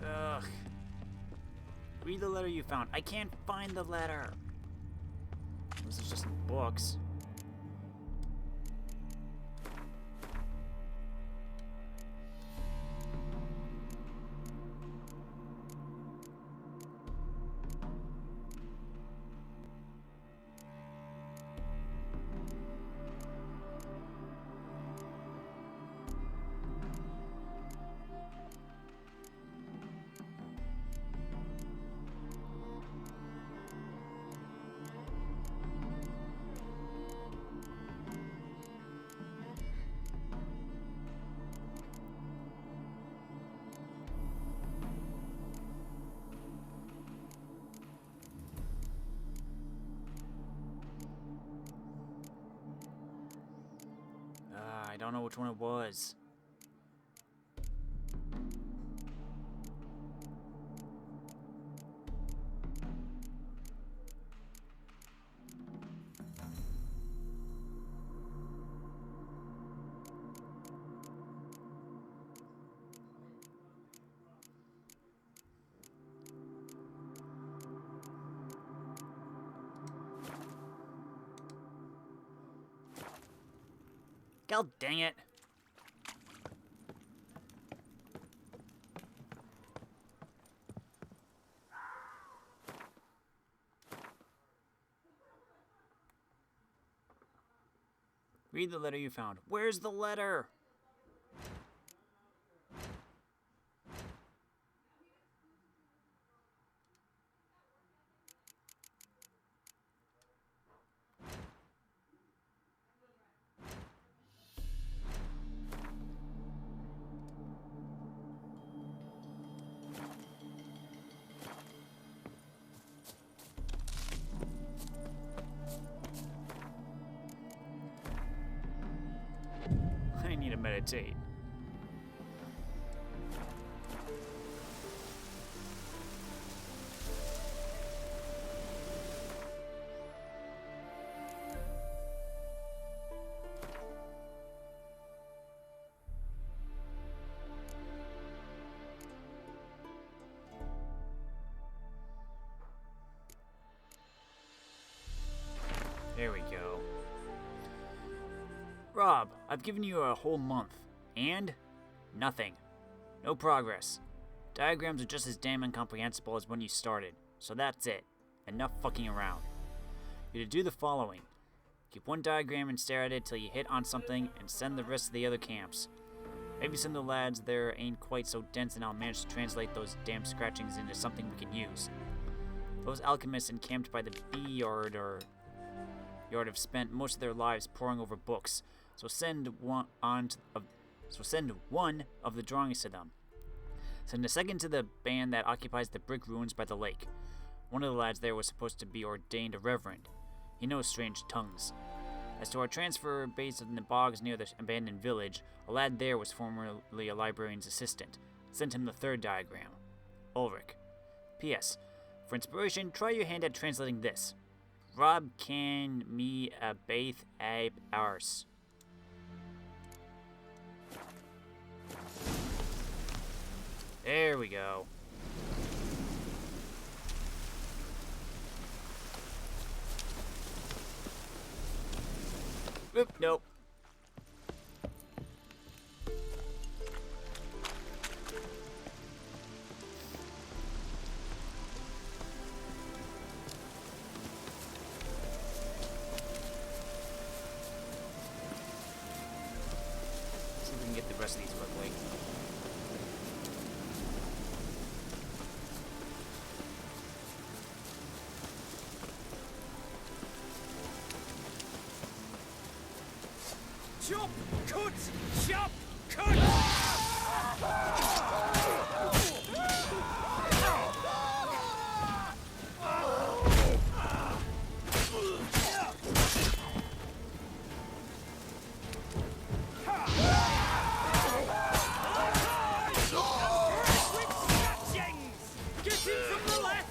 Ugh. Read the letter you found. I can't find the letter. This is just in books. don't know which one it was. God dang it. Read the letter you found. Where's the letter? I need to meditate. There we go. Rob, I've given you a whole month. And? Nothing. No progress. Diagrams are just as damn incomprehensible as when you started. So that's it. Enough fucking around. You're to do the following. Keep one diagram and stare at it till you hit on something and send the rest to the other camps. Maybe some of the lads there ain't quite so dense and I'll manage to translate those damn scratchings into something we can use. Those alchemists encamped by the bee yard have spent most of their lives poring over books, so send one of the drawings to them. Send a second to the band that occupies the brick ruins by the lake. One of the lads there was supposed to be ordained a reverend. He knows strange tongues. As to our transfer base in the bogs near the abandoned village, a lad there was formerly a librarian's assistant. Send him the third diagram. Ulrich. P.S. For inspiration, try your hand at translating this. Rob can me a bath ab ours. There we go. Oop, nope. See if we can get the rest of these quickly. Chop! Cut! Chop! Cut! Get in from the left!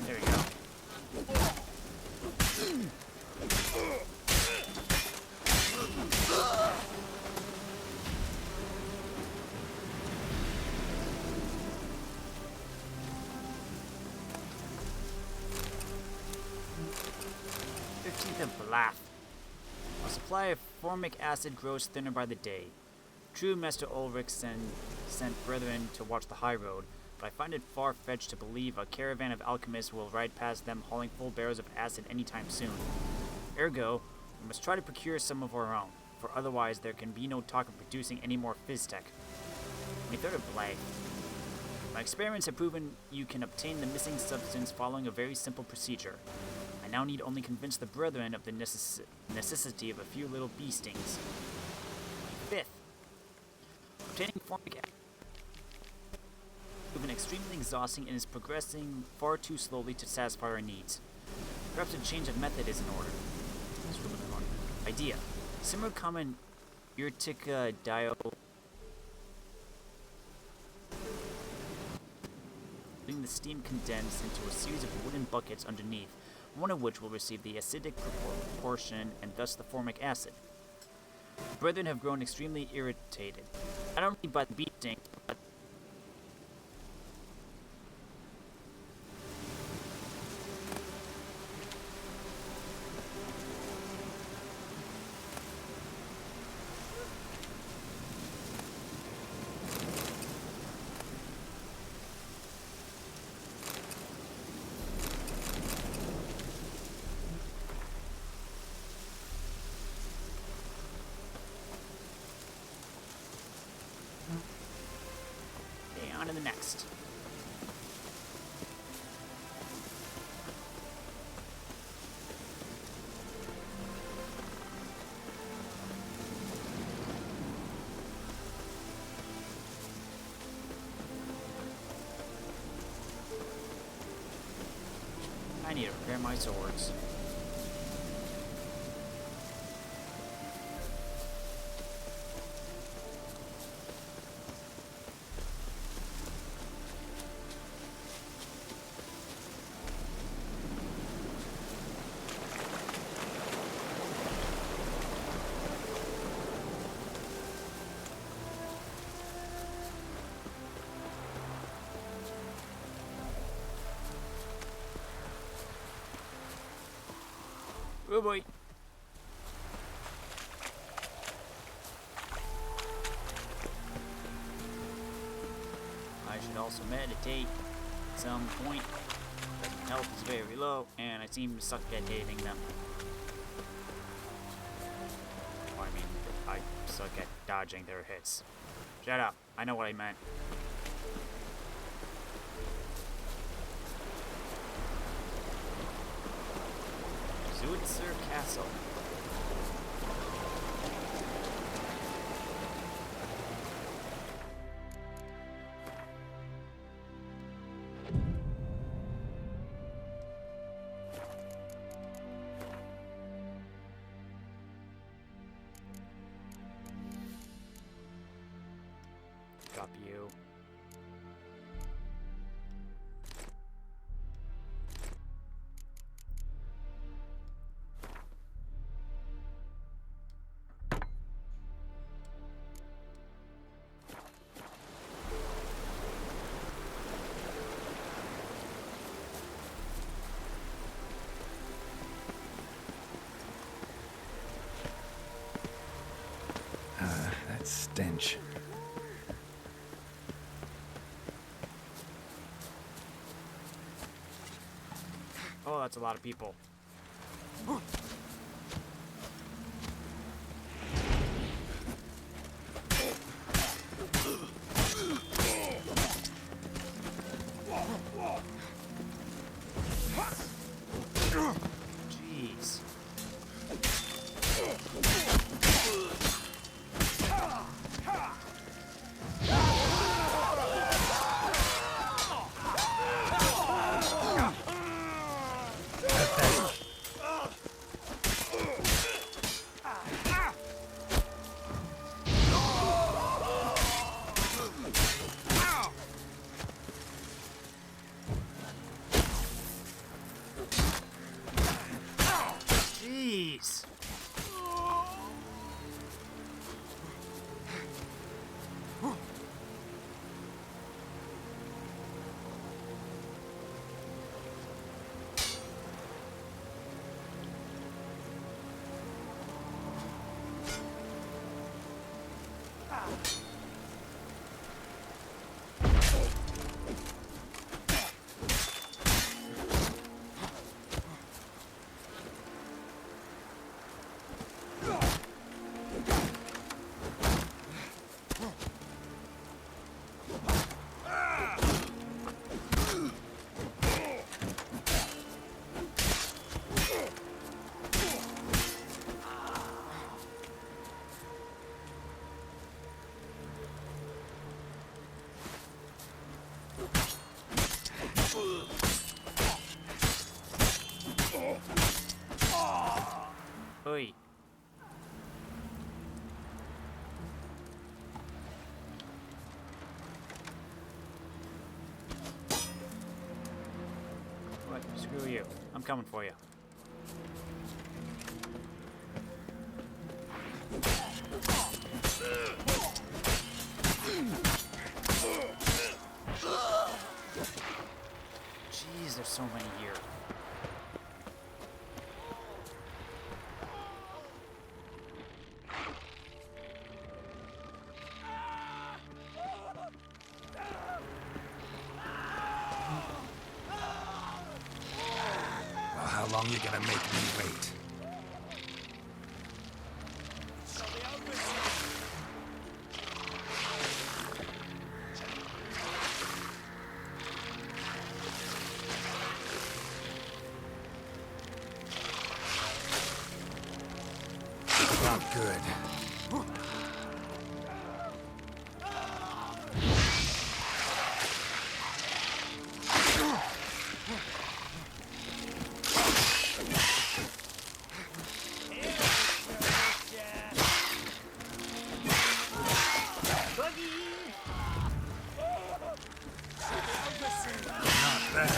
There we go. Of Blath. Our supply of formic acid grows thinner by the day. True, Master Ulrich sent brethren to watch the high road, but I find it far-fetched to believe a caravan of alchemists will ride past them hauling full barrels of acid anytime soon. Ergo, we must try to procure some of our own, for otherwise there can be no talk of producing any more Fizztech. 23rd of Blay. My experiments have proven you can obtain the missing substance following a very simple procedure. I now need only convince the brethren of the necessity of a few little bee stings. 5th. Obtaining formic acid has proven extremely exhausting and is progressing far too slowly to satisfy our needs. Perhaps a change of method is in order. Idea. Similar common Urtica dio. Putting the steam condensed into a series of wooden buckets underneath, one of which will receive the acidic proportion and thus the formic acid. The brethren have grown extremely irritated. Not only by the beating, but on to the next. I need to repair my swords. Oh boy. I should also meditate at some point. My health is very low, and I seem to suck at hitting them. Or, I mean, I suck at dodging their hits. Shut up. I know what I meant. Zuitzer Castle. Copy you. That stench. Oh, that's a lot of people. Jeez. Screw you. I'm coming for you. Jeez, there's so many here. Well, how long you gonna make me wait? Not good. Not bad.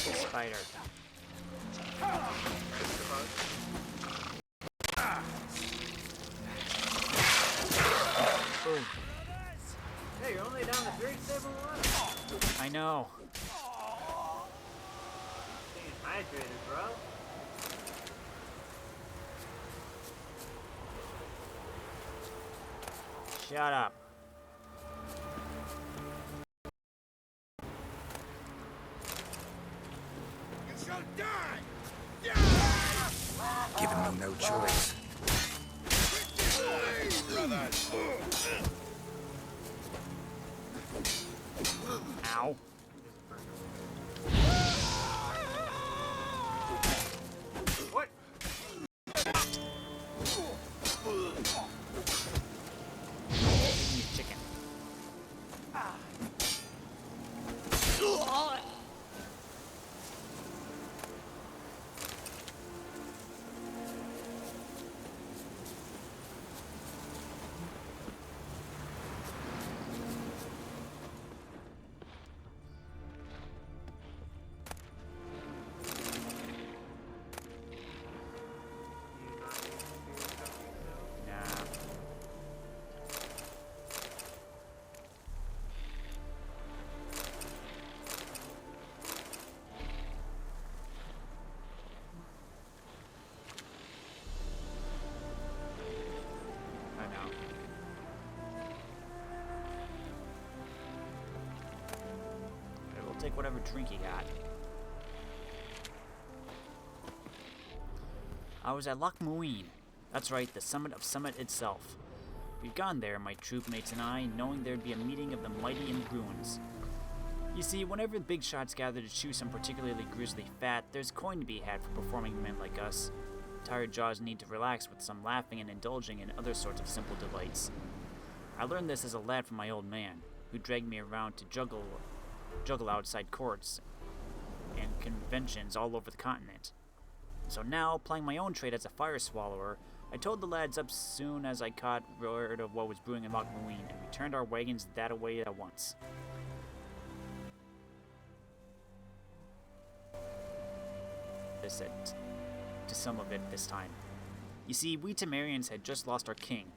Spider. Ooh. Hey, you're only down to 371. I know. Staying hydrated, bro. Shut up. You shall die! Giving me no choice. Ow. What? Give me a chicken. Nah. I know. I will take whatever drink you got. I was at Loch Muin. That's right, the summit of Summit itself. We'd gone there, my troop mates and I, knowing there'd be a meeting of the mighty in ruins. You see, whenever the big shots gather to chew some particularly grisly fat, there's coin to be had for performing men like us. Tired jaws need to relax with some laughing and indulging in other sorts of simple delights. I learned this as a lad from my old man, who dragged me around to juggle outside courts and conventions all over the continent. So now, plying my own trade as a fire swallower, I told the lads up soon as I caught word of what was brewing in Loch Muin, and we turned our wagons that away at once. To some of it this time. You see, we Temerians had just lost our king,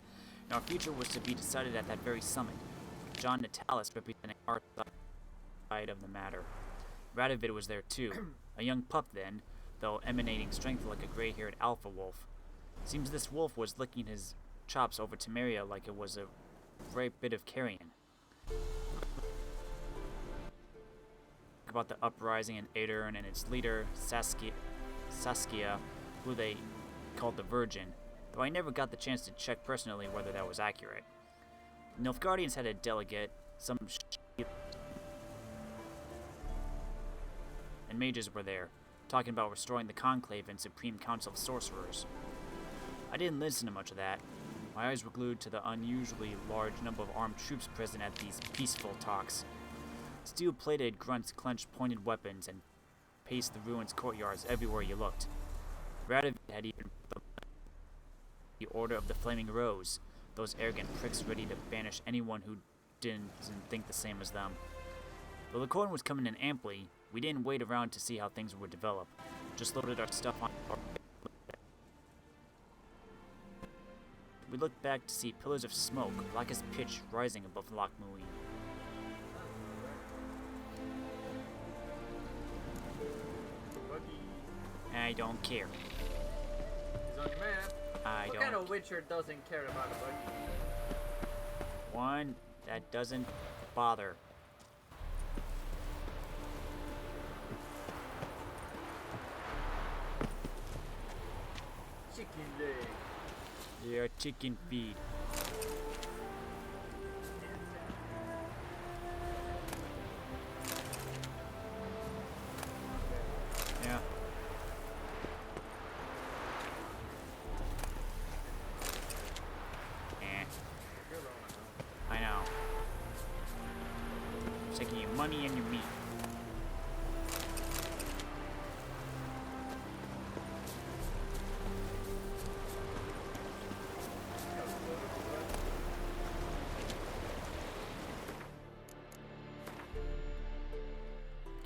and our future was to be decided at that very summit. John Natalis representing our side of the matter. Radovid was there too, a young pup then, though emanating strength like a gray-haired alpha wolf. Seems this wolf was licking his chops over Temeria like it was a great bit of carrion. About the uprising in Aedirn and its leader, Saskia, who they called the Virgin, though I never got the chance to check personally whether that was accurate. The Nilfgaardians had a delegate, some and mages were there. talking about restoring the Conclave and Supreme Council of Sorcerers. I didn't listen to much of that. My eyes were glued to the unusually large number of armed troops present at these peaceful talks. Steel-plated grunts clenched pointed weapons and paced the ruins' courtyards everywhere you looked. Radovid had even the Order of the Flaming Rose, those arrogant pricks ready to banish anyone who didn't think the same as them. Though the corn was coming in amply, we didn't wait around to see how things would develop. Just loaded our stuff on. We looked back to see pillars of smoke, black as pitch, rising above Loch Mui. I don't care. He's on your map. What kind of Witcher doesn't care about a buggy? One that doesn't bother. Chicken leg. They are chicken feed. Yeah. I know. It's taking your money and your meat.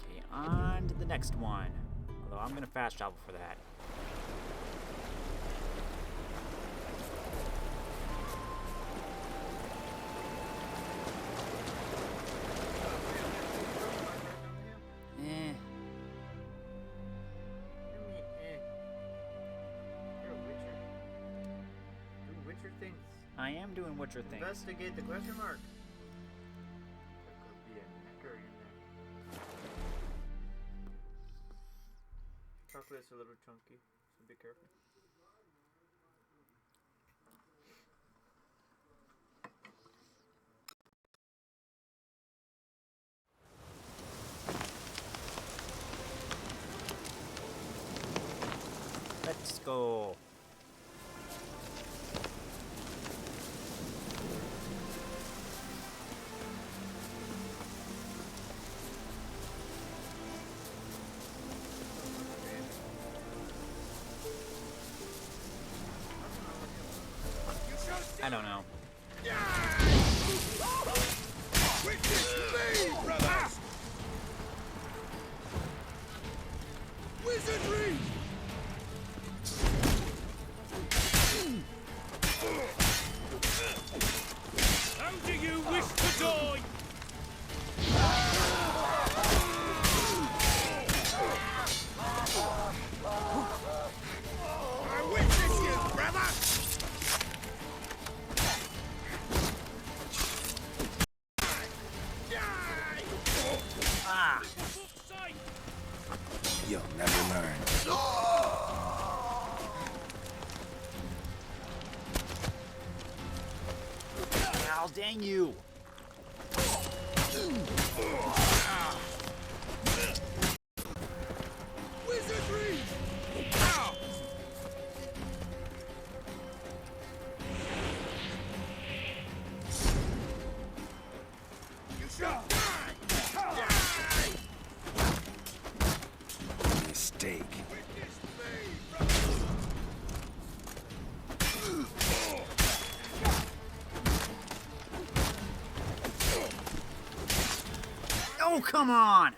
Okay, on to the next one. Although I'm gonna fast travel for that. I am doing Witcher things. Investigate the question mark. There could be a necker in there. Chocolate's a little chunky, so be careful. Let's go. I don't know. Wizardry! How do you wish to die? I witness you, brother! Ah! You'll never learn. Al, dang you! Wizardry! You shall die! Die! Mistake. Witness me, brother! Oh, come on!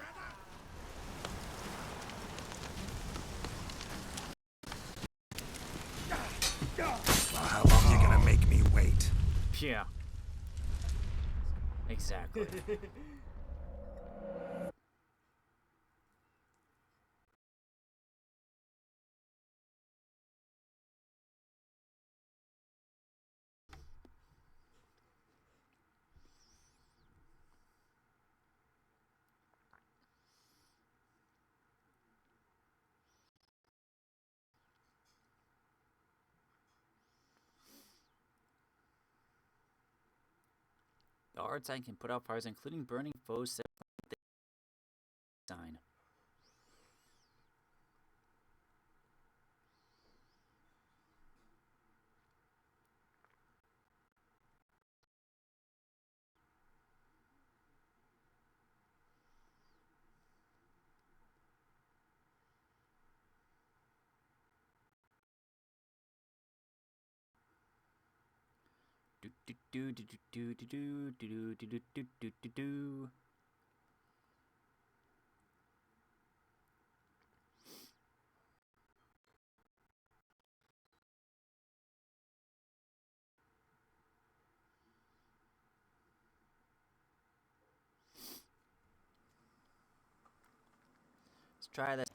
Well, how long you gonna make me wait? Yeah. Exactly. The art sign can put out fires, including burning foes set by the sign. do do do do do do do do do do do do. Let's try this.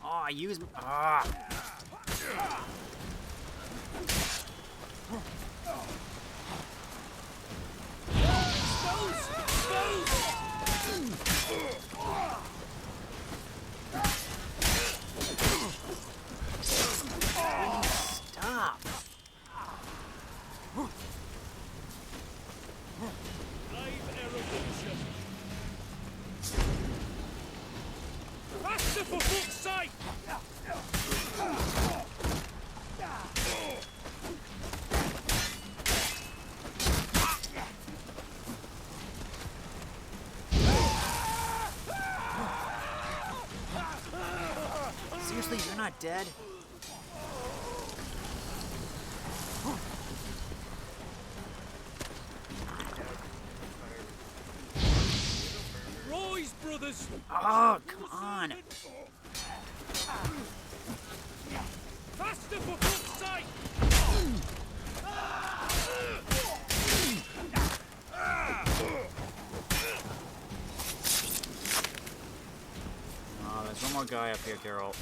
Oh, I use. Ah. Stop. Faster for fuck's sake! Seriously, you're not dead? Rise, brothers! Oh, come on. Faster for fuck's sake! Oh, there's one more guy up here, Carol.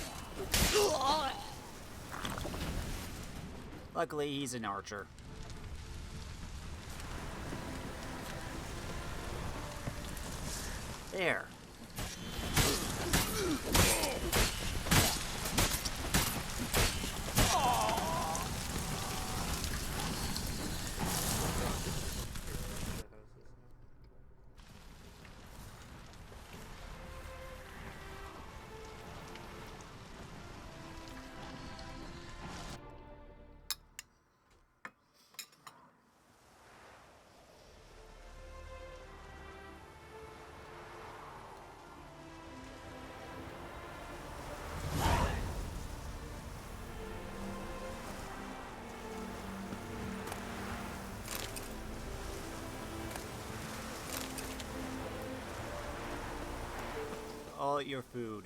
Luckily, he's an archer. There. All your food.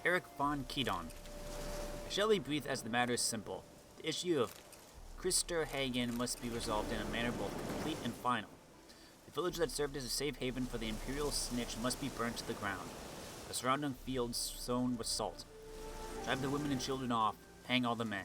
Eric von Kedon. Shall we breathe as the matter is simple? The issue of Christer Hagen must be resolved in a manner both complete and final. The village that served as a safe haven for the Imperial snitch must be burnt to the ground. The surrounding fields sown with salt. Drive the women and children off. Hang all the men.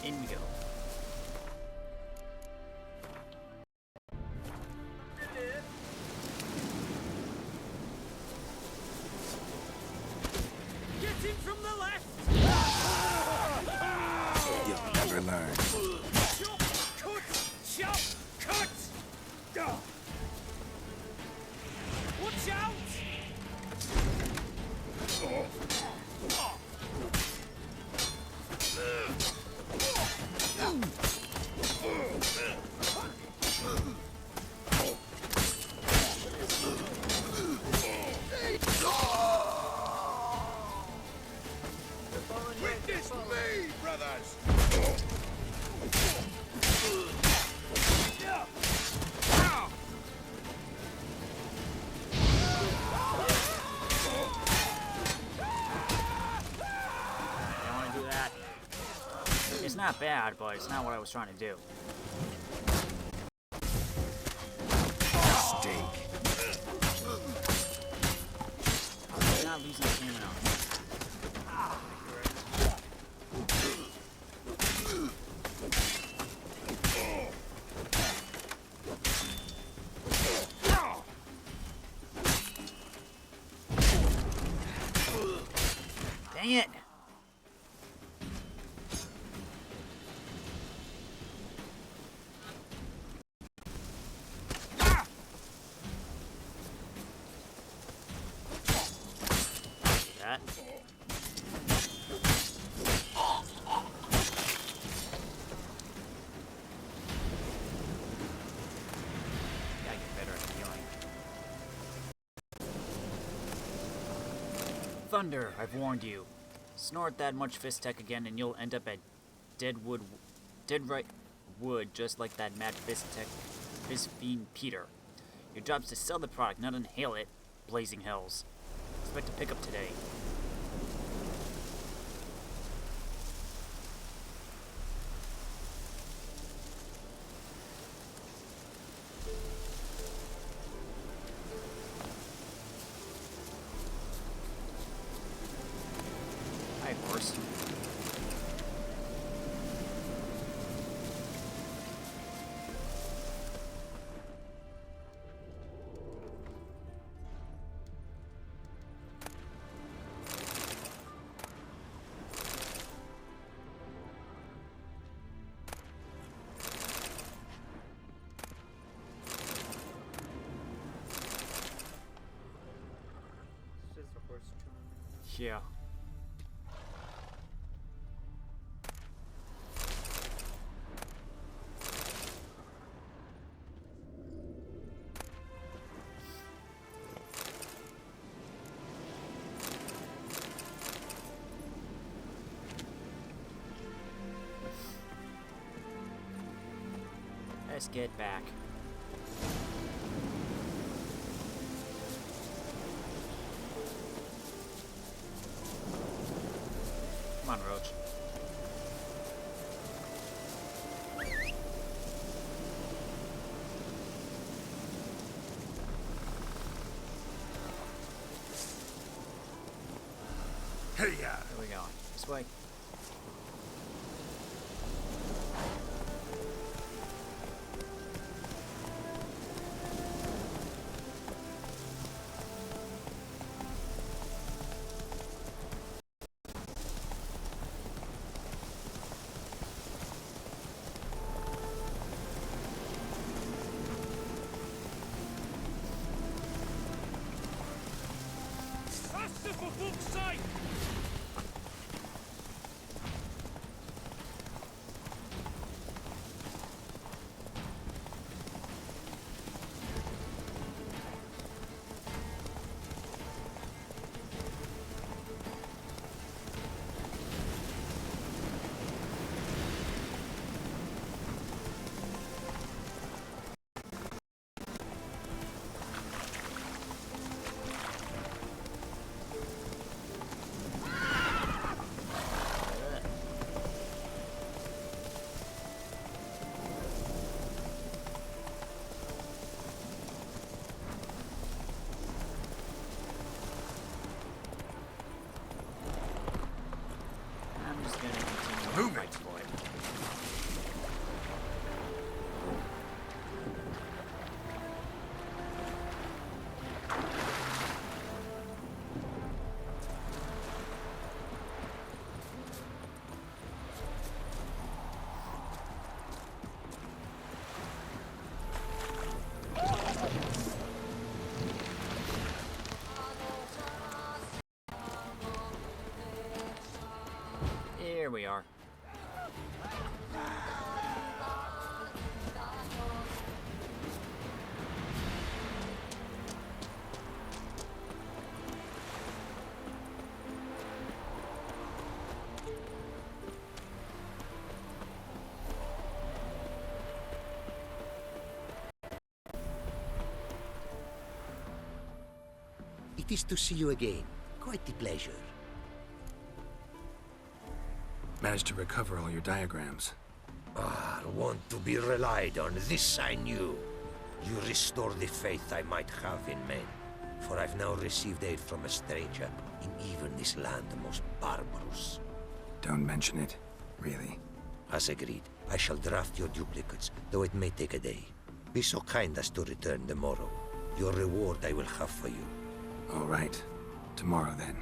In we go. Get him from the left! You'll never learn. Chop, cut, chop, cut! Watch out! Witness me, brothers! I don't want to do that. It's not bad, but it's not what I was trying to do. I'm not losing stamina. Dang it! That. Gotta get better at healing. Thunder, I've warned you. Snort that much fist tech again and you'll end up at dead right wood, just like that mad fist fiend Peter. Your job's to sell the product, not inhale it. Blazing hells. Expect to pick up today. Hi, horse. It's just a horse chilling. Yeah. Let's get back. Come on, Roach. Hey, Here we go. This way. Faster for fuck's sake! I'm just gonna continue to fight for it. Here we are. It is to see you again. Quite the pleasure. Managed to recover all your diagrams. Want to be relied on. This I knew. You restore the faith I might have in men. For I've now received aid from a stranger in even this land most barbarous. Don't mention it, really. As agreed, I shall draft your duplicates, though it may take a day. Be so kind as to return tomorrow. Your reward I will have for you. All right. Tomorrow, then.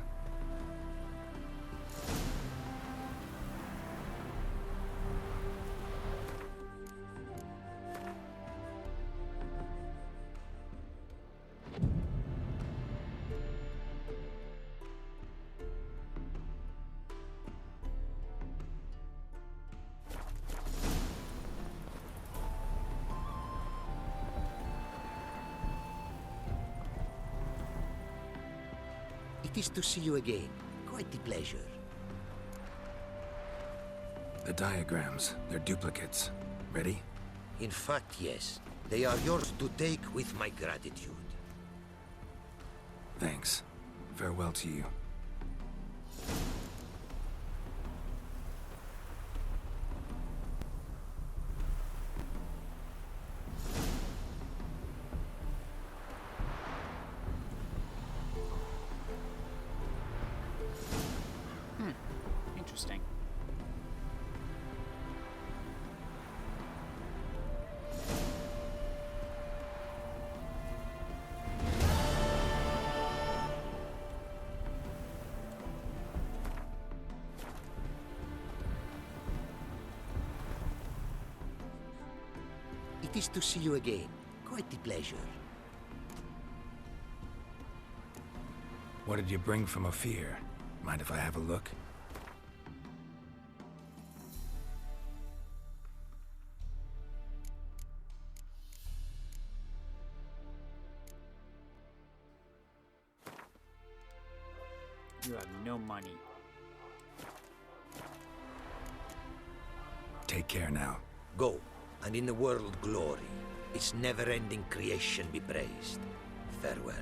It is to see you again. Quite the pleasure. The diagrams, they're duplicates. Ready? In fact, yes. They are yours to take with my gratitude. Thanks. Farewell to you. Interesting. It is to see you again. Quite the pleasure. What did you bring from Ofieri? Mind if I have a look? You have no money. Take care now. Go, and in the world glory, its never-ending creation be praised. Farewell.